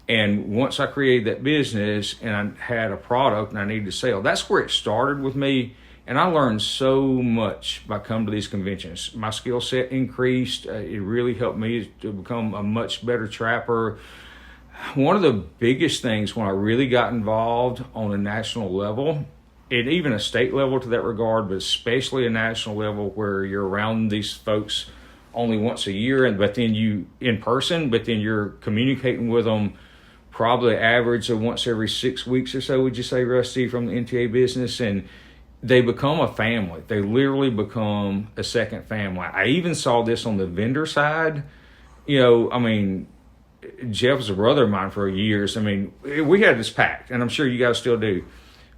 And once I created that business and I had a product and I needed to sell, that's where it started with me. And I learned so much by coming to these conventions. My skill set increased. It really helped me to become a much better trapper. One of the biggest things when I really got involved on a national level, and even a state level to that regard, but especially a national level where you're around these folks only once a year, but then you're communicating with them probably average of once every 6 weeks or so, would you say, Rusty, from the NTA business? And they become a family. They literally become a second family. I even saw this on the vendor side. Jeff was a brother of mine for years. We had this pact, and I'm sure you guys still do.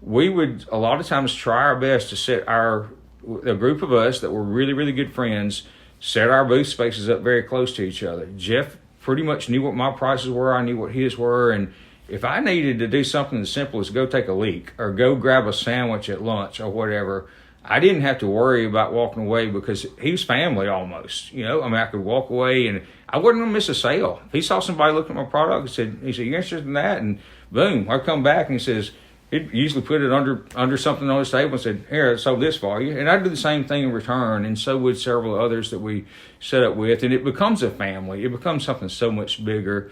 We would a lot of times try our best to set a group of us that were really, really good friends, set our booth spaces up very close to each other. Jeff pretty much knew what my prices were. I knew what his were, and if I needed to do something as simple as go take a leak or go grab a sandwich at lunch or whatever, I didn't have to worry about walking away because he was family almost. I could walk away and I wasn't going to miss a sale. If he saw somebody looking at my product and he said, "You interested in that?" And boom, I'd come back and he says, he'd usually put it under something on his table and said, "Here, I sold this for you." And I'd do the same thing in return, and so would several others that we set up with. And it becomes a family. It becomes something so much bigger.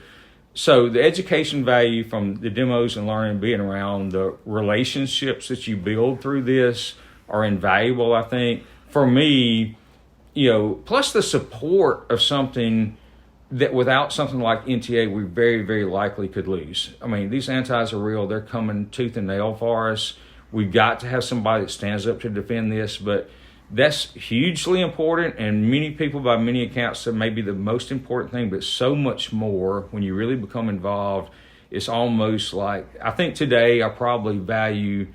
So the education value from the demos and learning, being around, the relationships that you build through this are invaluable, I think. For me, plus the support of something that without something like NTA, we very, very likely could lose. These antis are real. They're coming tooth and nail for us. We've got to have somebody that stands up to defend this, but that's hugely important, and many people by many accounts say maybe the most important thing, but so much more when you really become involved. It's almost like, I think today I probably value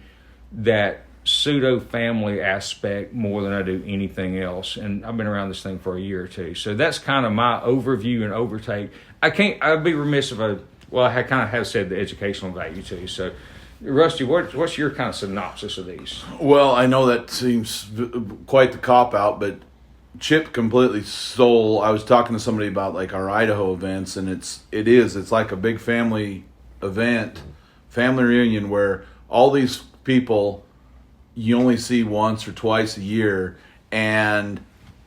that pseudo family aspect more than I do anything else, and I've been around this thing for a year or two. So that's kind of my overview and overtake. I'd be remiss if I kind of have said the educational value too. So Rusty, what's your kind of synopsis of these? Well, I know that seems quite the cop-out, but Chip completely stole. I was talking to somebody about like our Idaho events, and it's like a big family event, family reunion where all these people you only see once or twice a year, and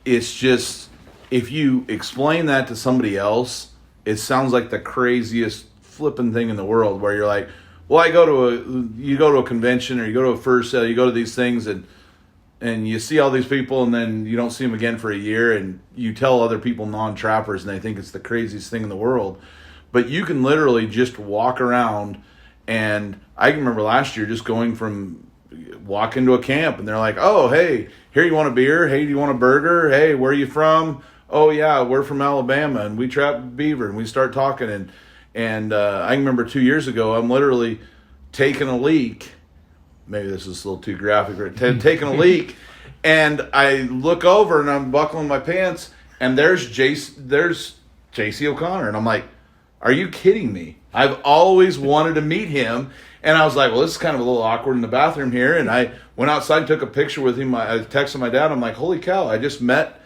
it's just, if you explain that to somebody else, it sounds like the craziest flipping thing in the world, where you're like, well, you go to a convention, or you go to a first sale, you go to these things, and you see all these people, and then you don't see them again for a year, and you tell other people, non-trappers, and they think it's the craziest thing in the world. But you can literally just walk around, and I can remember last year just walk into a camp, and they're like, oh, hey, here, you want a beer? Hey, do you want a burger? Hey, where are you from? Oh, yeah, we're from Alabama, and we trap beaver, and we start talking, and I remember 2 years ago, I'm literally taking a leak. Maybe this is a little too graphic, right? Taking a leak, and I look over, and I'm buckling my pants, and there's J.C. O'Connor, and I'm like, are you kidding me? I've always wanted to meet him, and I was like, well, this is kind of a little awkward in the bathroom here, and I went outside and took a picture with him. I texted my dad, I'm like, holy cow, I just met,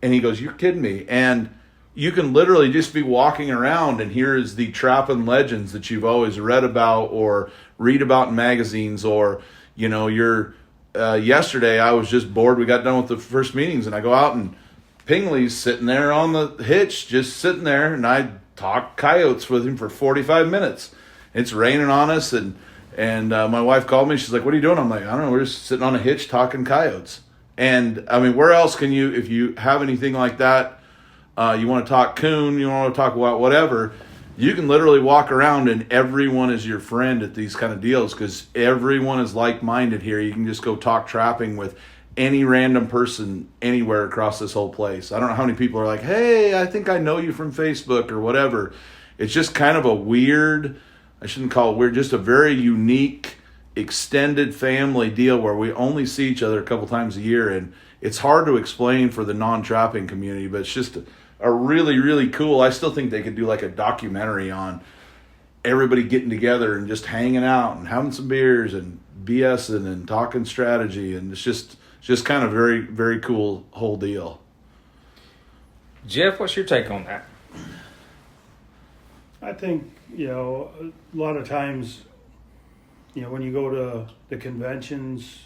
and he goes, you're kidding me, and you can literally just be walking around, and here is the trapping legends that you've always read about or read about in magazines, or, yesterday I was just bored. We got done with the first meetings, and I go out, and Pingley's sitting there on the hitch, just sitting there, and I talked coyotes with him for 45 minutes. It's raining on us, and my wife called me. She's like, what are you doing? I'm like, I don't know. We're just sitting on a hitch talking coyotes. And, I mean, where else can you, if you have anything like that, you want to talk coon, you want to talk about whatever, you can literally walk around and everyone is your friend at these kind of deals, because everyone is like-minded here. You can just go talk trapping with any random person anywhere across this whole place. I don't know how many people are like, hey, I think I know you from Facebook or whatever. It's just kind of a weird, I shouldn't call it weird, just a very unique, extended family deal where we only see each other a couple times a year, and it's hard to explain for the non-trapping community, but it's just a really, really cool. I still think they could do like a documentary on everybody getting together and just hanging out and having some beers and BSing and talking strategy, and it's just kind of very, very cool whole deal. Jeff, what's your take on that? I think, a lot of times, when you go to the conventions,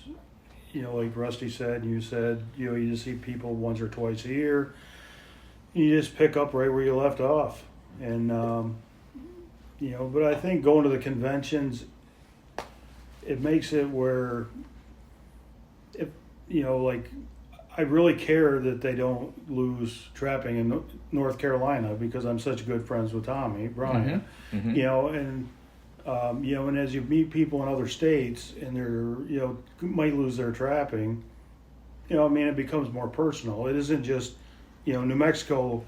like Rusty said, and you said, you just see people once or twice a year. You just pick up right where you left off. And, but I think going to the conventions, it makes it where, I really care that they don't lose trapping in North Carolina, because I'm such good friends with Tommy Bryan. Mm-hmm. And as you meet people in other states and they're, might lose their trapping, it becomes more personal. It isn't just, New Mexico,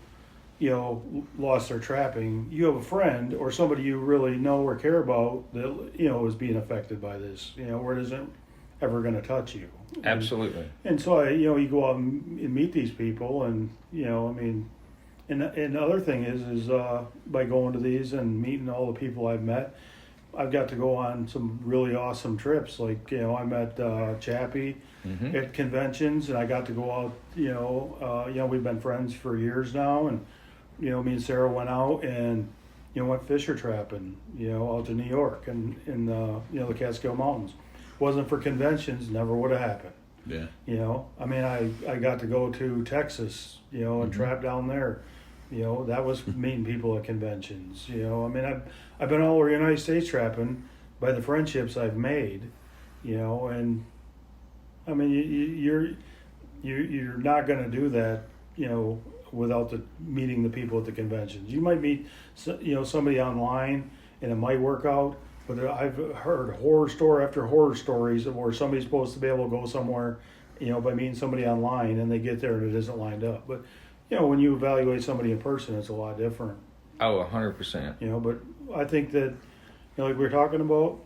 lost their trapping. You have a friend or somebody you really know or care about that, is being affected by this, where it isn't ever going to touch you. Absolutely. And so, you go out and meet these people, and, and the other thing is by going to these and meeting all the people I've met, I've got to go on some really awesome trips. Like, I met Chappie at conventions, and I got to go out, we've been friends for years now, and, me and Sarah went out and, went fisher trapping, out to New York and in the Catskill Mountains. Wasn't for conventions, never would have happened. Yeah. I got to go to Texas, and trap down there. That was meeting people at conventions. I've been all over the United States trapping by the friendships I've made. And you're not going to do that, without meeting the people at the conventions. You might meet, somebody online, and it might work out. But I've heard horror story after horror stories of where somebody's supposed to be able to go somewhere, by meeting somebody online, and they get there and it isn't lined up. But, when you evaluate somebody in person, it's a lot different. Oh, 100%. But I think that, like we were talking about,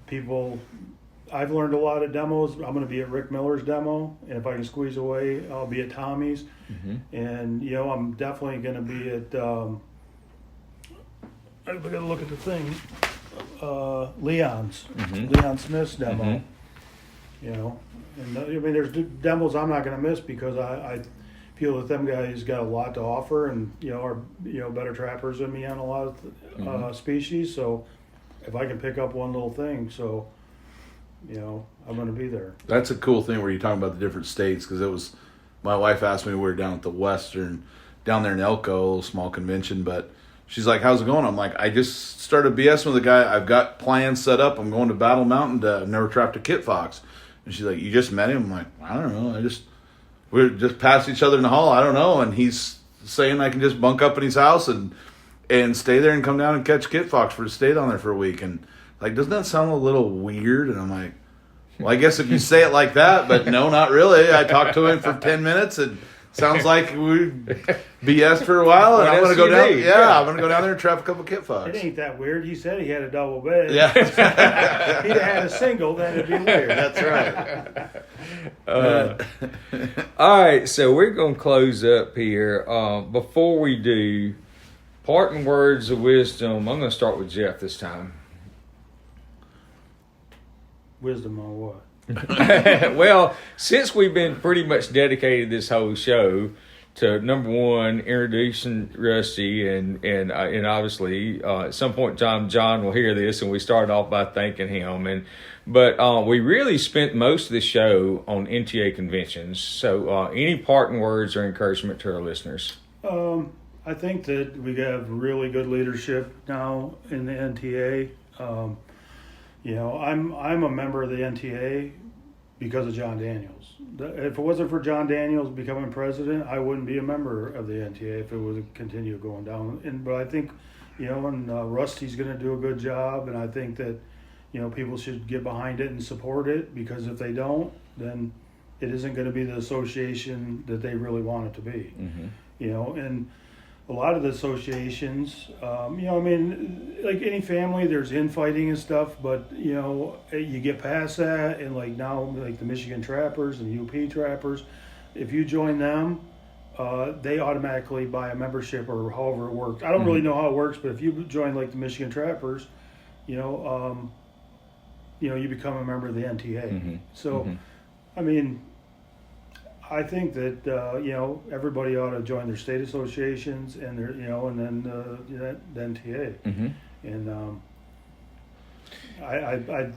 people, I've learned a lot of demos. I'm going to be at Rick Miller's demo, and if I can squeeze away, I'll be at Tommy's. And, I'm definitely going to be at, I got to look at the thing. Leon's, Leon Smith's demo, and there's demos I'm not going to miss, because I feel that them guys got a lot to offer, and are better trappers than me on a lot of species. So if I can pick up one little thing, so, you know, I'm going to be there. That's a cool thing where you're talking about the different states, because it was, my wife asked me, we were down at the Western, down there in Elko, a little small convention, but she's like, how's it going? I'm like, I just started BSing with a guy. I've got plans set up. I'm going to Battle Mountain. I've never trapped a kit fox. And she's like, you just met him? I'm like, I don't know. We're just past each other in the hall. I don't know. And he's saying I can just bunk up in his house and stay there and come down and catch kit fox for to stay down there for a week. And like, doesn't that sound a little weird? And I'm like, well, I guess if you say it like that, but no, not really. I talked to him for 10 minutes and sounds like we BS for a while, and I'm going to go down. Yeah, I'm going to go down there and trap a couple kit fox. It ain't that weird. He said he had a double bed. Yeah. If he'd had a single, then it'd be weird. That's right. All right, so we're going to close up here. Before we do, parting words of wisdom. I'm going to start with Jeff this time. Wisdom on what? Well, since we've been pretty much dedicated this whole show to, number one, introducing Rusty, and obviously at some point John will hear this, and we started off by thanking him, but we really spent most of the show on NTA conventions. So any parting words or encouragement to our listeners? I think that we have really good leadership now in the NTA. You know, I'm a member of the NTA because of John Daniels. If it wasn't for John Daniels becoming president, I wouldn't be a member of the NTA if it would continue going down. But I think, you know, and Rusty's going to do a good job, and I think that, you know, people should get behind it and support it, because if they don't, then it isn't going to be the association that they really want it to be. Mm-hmm. You know, and a lot of the associations, you know, I mean, like any family, there's infighting and stuff, but, you know, you get past that, and like now, like the Michigan Trappers and UP Trappers, if you join them, they automatically buy a membership, or however it works. I don't really know how it works, but if you join like the Michigan Trappers, you know, you become a member of the NTA. Mm-hmm. So, I mean, I think that you know, everybody ought to join their state associations and their, you know, and then the NTA. Mm-hmm. And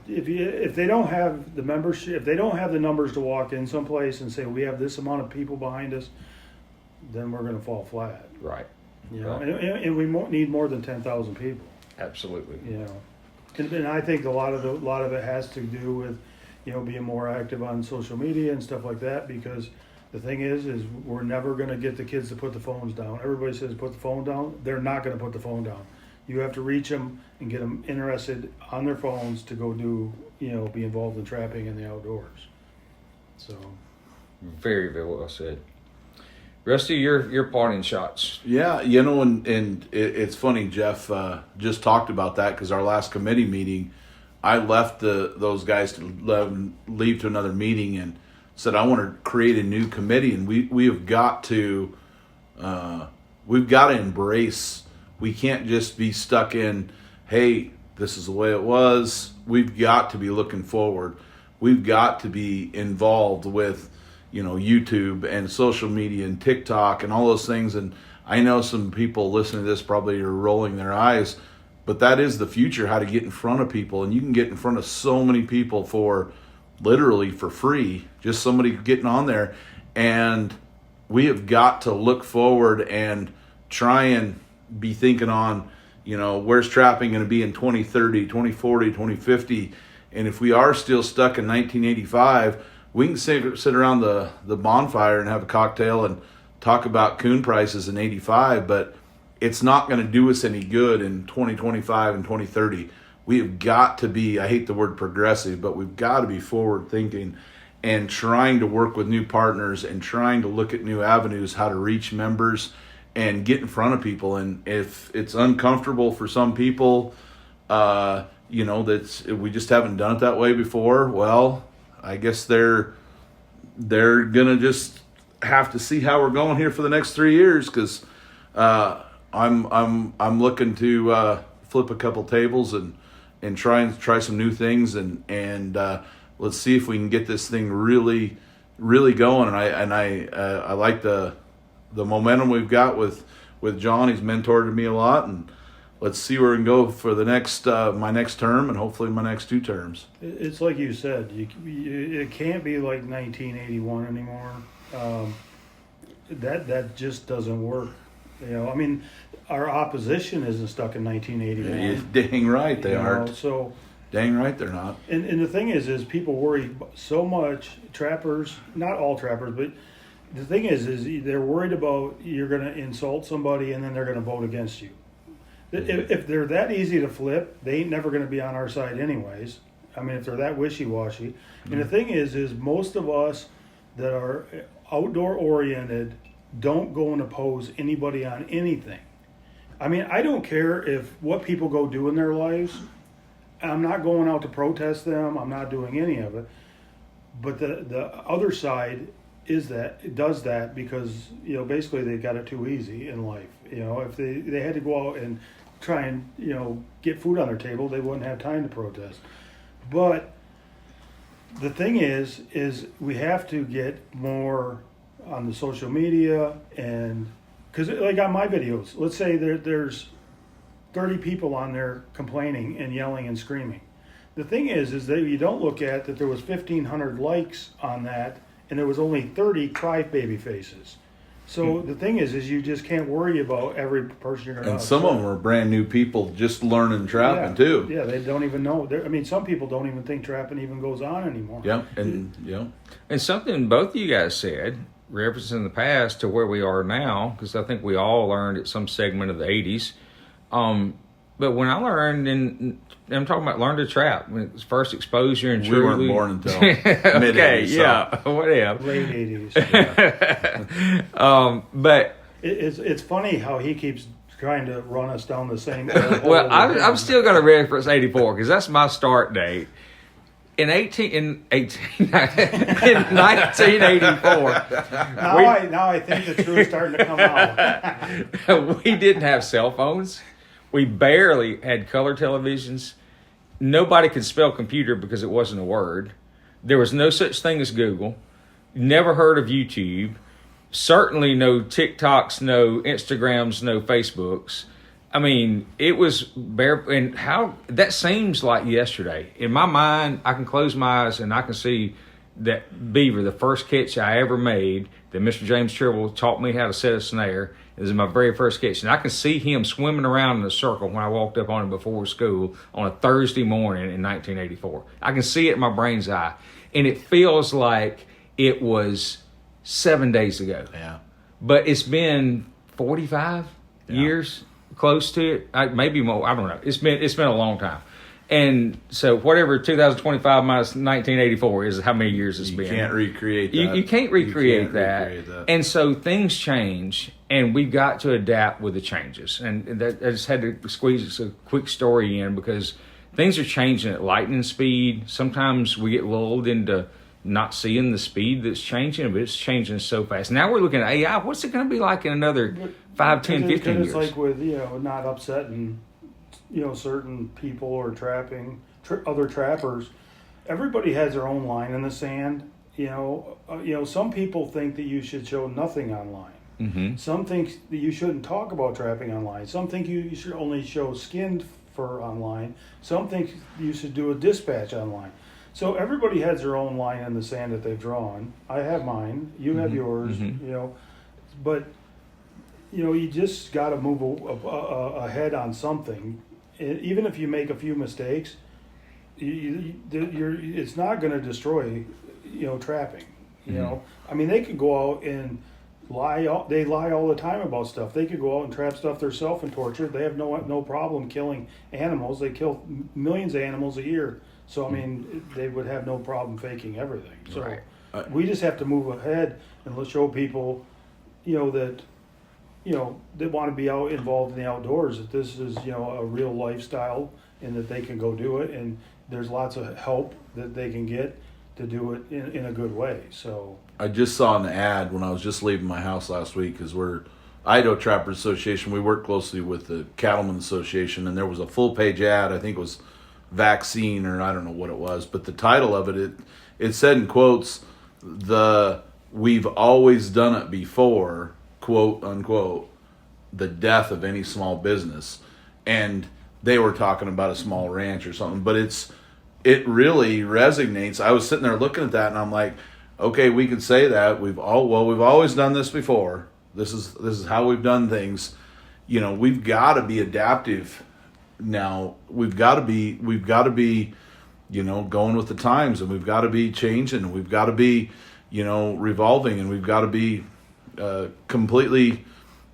if they don't have the membership, if they don't have the numbers to walk in someplace and say we have this amount of people behind us, then we're going to fall flat. Right. You know, and we need more than 10,000 people. Absolutely. You know, and I think a lot of it has to do with, you know, being more active on social media and stuff like that, because the thing is we're never going to get the kids to put the phones down. Everybody says put the phone down. They're not going to put the phone down. You have to reach them and get them interested on their phones to go do, you know, be involved in trapping in the outdoors. So. Very, very well said. Rusty, your parting shots. Yeah, you know, and it's funny, Jeff just talked about that, because our last committee meeting, I left those guys to leave to another meeting and said, I want to create a new committee, and we've got to embrace. We can't just be stuck in, hey, this is the way it was. We've got to be looking forward. We've got to be involved with, you know, YouTube and social media and TikTok and all those things. And I know some people listening to this probably are rolling their eyes, but that is the future, how to get in front of people. And you can get in front of so many people literally for free, just somebody getting on there. And we have got to look forward and try and be thinking on, you know, where's trapping going to be in 2030, 2040, 2050. And if we are still stuck in 1985, we can sit around the bonfire and have a cocktail and talk about coon prices in 85, but it's not going to do us any good in 2025 and 2030. We have got to be, I hate the word progressive, but we've got to be forward thinking and trying to work with new partners and trying to look at new avenues, how to reach members and get in front of people. And if it's uncomfortable for some people, you know, we just haven't done it that way before, well, I guess they're gonna just have to see how we're going here for the next 3 years, because I'm looking to flip a couple tables and try some new things and let's see if we can get this thing really going. And I like the momentum we've got with John. He's mentored me a lot, and let's see where we can go for the next my next term and hopefully my next 2 terms. It's like you said, it can't be like 1981 anymore. That just doesn't work. I mean, our opposition isn't stuck in 1981. You're dang right they aren't. So dang right they're not. And the thing is people worry so much. Trappers, not all trappers, but the thing is they're worried about you're going to insult somebody and then they're going to vote against you. If they're that easy to flip, they ain't never going to be on our side anyways. I mean, if they're that wishy-washy. And the thing is most of us that are outdoor oriented don't go and oppose anybody on anything. I mean, I don't care if what people go do in their lives. I'm not going out to protest them. I'm not doing any of it. But the other side does that because basically they got it too easy in life. If they had to go out and try and get food on their table, they wouldn't have time to protest. But the thing is we have to get more on the social media, and because like on my videos, let's say there's 30 people on there complaining and yelling and screaming. The thing is that you don't look at that there was 1,500 likes on that, and there was only 30 crybaby faces. So the thing is you just can't worry about every person you're going to. And some of them are brand new people just learning trapping too. Yeah, they don't even know. I mean, some people don't even think trapping even goes on anymore. Yeah, And something both of you guys said, referencing the past to where we are now, because I think we all learned at some segment of the 80s. But when I learned, and I'm talking about learn to trap, when it was first exposure and we weren't born until mid-80s. Okay, yeah, whatever. Late 80s. Yeah. But it's funny how he keeps trying to run us down the same. Well, I'm still going to reference 84 because that's my start date. In 1984. Now I think the truth is starting to come out. We didn't have cell phones. We barely had color televisions. Nobody could spell computer because it wasn't a word. There was no such thing as Google. Never heard of YouTube. Certainly no TikToks, no Instagrams, no Facebooks. I mean, it was bare, and how that seems like yesterday. In my mind, I can close my eyes and I can see that beaver, the first catch I ever made, that Mr. James Tribble taught me how to set a snare. It was my very first catch. And I can see him swimming around in a circle when I walked up on him before school on a Thursday morning in 1984. I can see it in my brain's eye. And it feels like it was 7 days ago. Yeah. But it's been 45 years, close to it, maybe more. I don't know. It's been a long time. And so whatever 2025 minus 1984 is how many years it's been. You can't recreate that. You can't recreate that. And so things change, and we've got to adapt with the changes. And that, I just had to squeeze a quick story in because things are changing at lightning speed. Sometimes we get lulled into not seeing the speed that's changing, but it's changing so fast. Now we're looking at AI. What's it going to be like in another 5, 10, 15 years? It's like with, not upsetting, certain people or trapping other trappers. Everybody has their own line in the sand. Some people think that you should show nothing online. Mm-hmm. Some think that you shouldn't talk about trapping online. Some think you should only show skinned fur online. Some think you should do a dispatch online. So everybody has their own line in the sand that they've drawn. I have mine. You have yours. Mm-hmm. But you just got to move ahead on something. Even if you make a few mistakes, it's not going to destroy, trapping. I mean, they could go out and lie. They lie all the time about stuff. They could go out and trap stuff themselves and torture. They have no problem killing animals. They kill millions of animals a year. So I mean, they would have no problem faking everything. So Right. We just have to move ahead and let's show people, that. They want to be out involved in the outdoors, that this is, a real lifestyle and that they can go do it. And there's lots of help that they can get to do it in a good way. So I just saw an ad when I was just leaving my house last week because we're Idaho Trappers Association. We work closely with the Cattlemen Association, and there was a full-page ad. I think it was vaccine or I don't know what it was, but the title of it said in quotes, "We've always done it before," quote unquote, the death of any small business. and they were talking about a small ranch or something. But it really resonates. I was sitting there looking at that, and I'm like, okay, we can say that we've always done this before. This is how we've done things. You know, we've got to be adaptive now. We've got to be, you know, going with the times, and we've got to be changing, and we've got to be, you know, revolving, and we've got to be completely,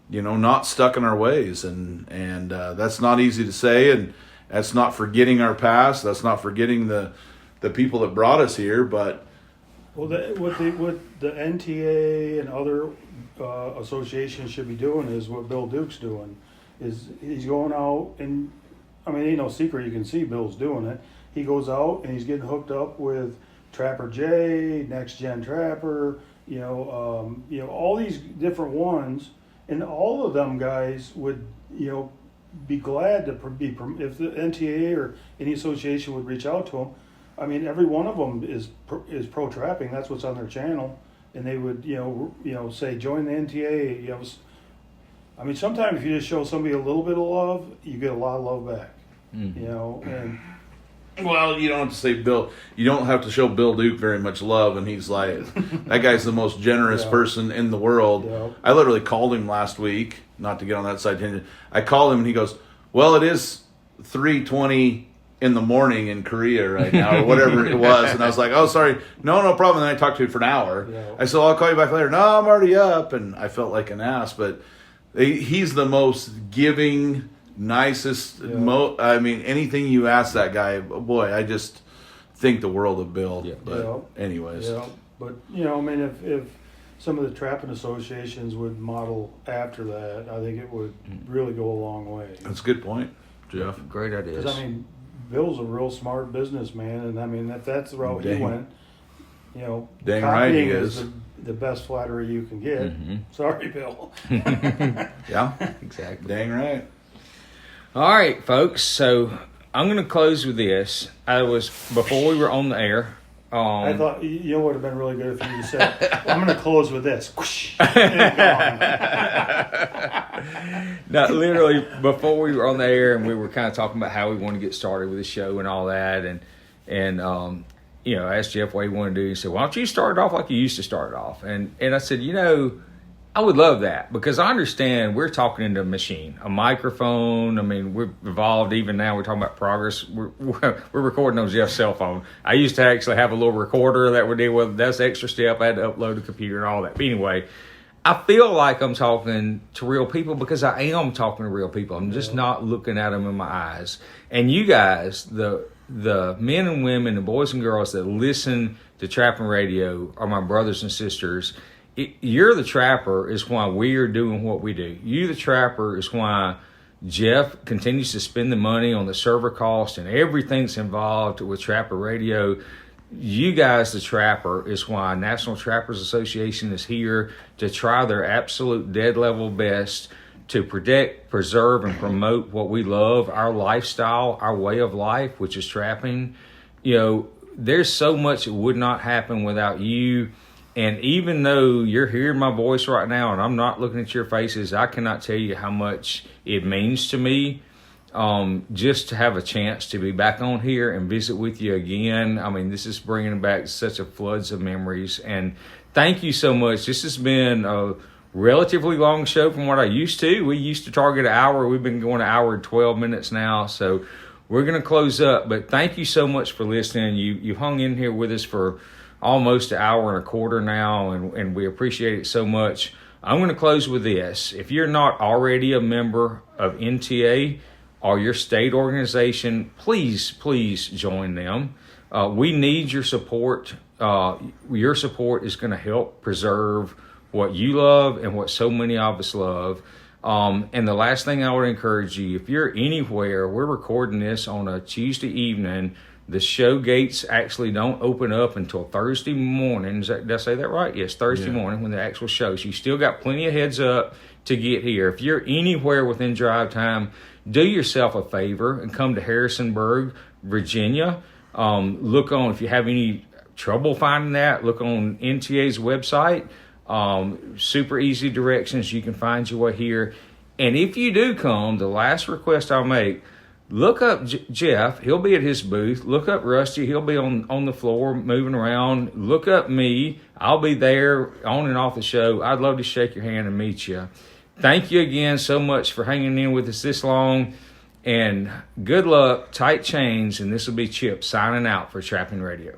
you know, not stuck in our ways, and that's not easy to say, and that's not forgetting our past. That's not forgetting the people that brought us here, but. Well, what the NTA and other associations should be doing is what Bill Duke's doing. Is he's going out, and I mean, ain't no secret, you can see Bill's doing it. He goes out and he's getting hooked up with Trapper J, Next Gen Trapper, you know, all these different ones, and all of them guys would, you know, be glad to be if the NTA or any association would reach out to them. I mean, every one of them is pro trapping. That's what's on their channel, and they would, you know, say join the NTA. You know, I mean, sometimes if you just show somebody a little bit of love, you get a lot of love back. Mm-hmm. You know, and well, you don't have to say Bill. You don't have to show Bill Duke very much love, and he's like, that guy's the most generous person in the world. Yeah. I literally called him last week, not to get on that side tangent. I called him, and he goes, "Well, it is 3:20 in the morning in Korea right now," or whatever it was. And I was like, "Oh, sorry, no problem." And then I talked to him for an hour. Yeah. I said, "I'll call you back later." "No, I'm already up," and I felt like an ass. But he's the most giving, nicest. Yeah. I mean, anything you ask that guy, boy, I just think the world of Bill. Yeah. But anyways, yeah. But you know, I mean, if some of the trapping associations would model after that, I think it would really go a long way. That's a good point, Jeff. Great idea. Because I mean, Bill's a real smart businessman, and I mean, if that's the route he went, you know, dang right he is the best flattery you can get. Mm-hmm. Sorry, Bill. Yeah, exactly. Dang right. All right, folks. So I'm going to close with this. Before we were on the air. I thought you know what would have been really good if you just said, "I'm going to close with this." No, literally before we were on the air, and we were kind of talking about how we want to get started with the show and all that, and you know, I asked Jeff what he wanted to do. He said, "Why don't you start it off like you used to start it off?" And I said, you know, I would love that, because I understand we're talking into a machine, a microphone. I mean, we've evolved even now. We're talking about progress. We're recording on Jeff's cell phone. I used to actually have a little recorder that would deal with, that's the extra step. I had to upload a computer and all that. But anyway, I feel like I'm talking to real people because I am talking to real people. I'm just not looking at them in my eyes. And you guys, the men and women, the boys and girls that listen to Trapping Radio are my brothers and sisters. You're the Trapper is why we are doing what we do. You, the Trapper, is why Jeff continues to spend the money on the server cost and everything that's involved with Trapper Radio. You guys, the Trapper, is why National Trappers Association is here to try their absolute dead level best to protect, preserve, and promote what we love, our lifestyle, our way of life, which is trapping. You know, there's so much that would not happen without you. And even though you're hearing my voice right now and I'm not looking at your faces, I cannot tell you how much it means to me just to have a chance to be back on here and visit with you again. I mean, this is bringing back such a floods of memories. And thank you so much. This has been a relatively long show from what I used to. We used to target an hour. We've been going an hour and 12 minutes now. So we're going to close up. But thank you so much for listening. You hung in here with us for almost an hour and a quarter now, and we appreciate it so much. I'm going to close with this. If you're not already a member of NTA or your state organization, please join them. We need your support. Your support is going to help preserve what you love and what so many of us love. And the last thing I would encourage you, if you're anywhere, we're recording this on a Tuesday evening. The show gates actually don't open up until Thursday morning. Did I say that right? Yes, Thursday morning when the actual show. So you still got plenty of heads up to get here. If you're anywhere within drive time, do yourself a favor and come to Harrisonburg, Virginia. Look on, if you have any trouble finding that, look on NTA's website. Super easy directions. You can find your way here. And if you do come, the last request I'll make, look up Jeff. He'll be at his booth. Look up Rusty. He'll be on the floor moving around. Look up me. I'll be there on and off the show. I'd love to shake your hand and meet you. Thank you again so much for hanging in with us this long. And good luck, tight chains, and this will be Chip signing out for Trapping Radio.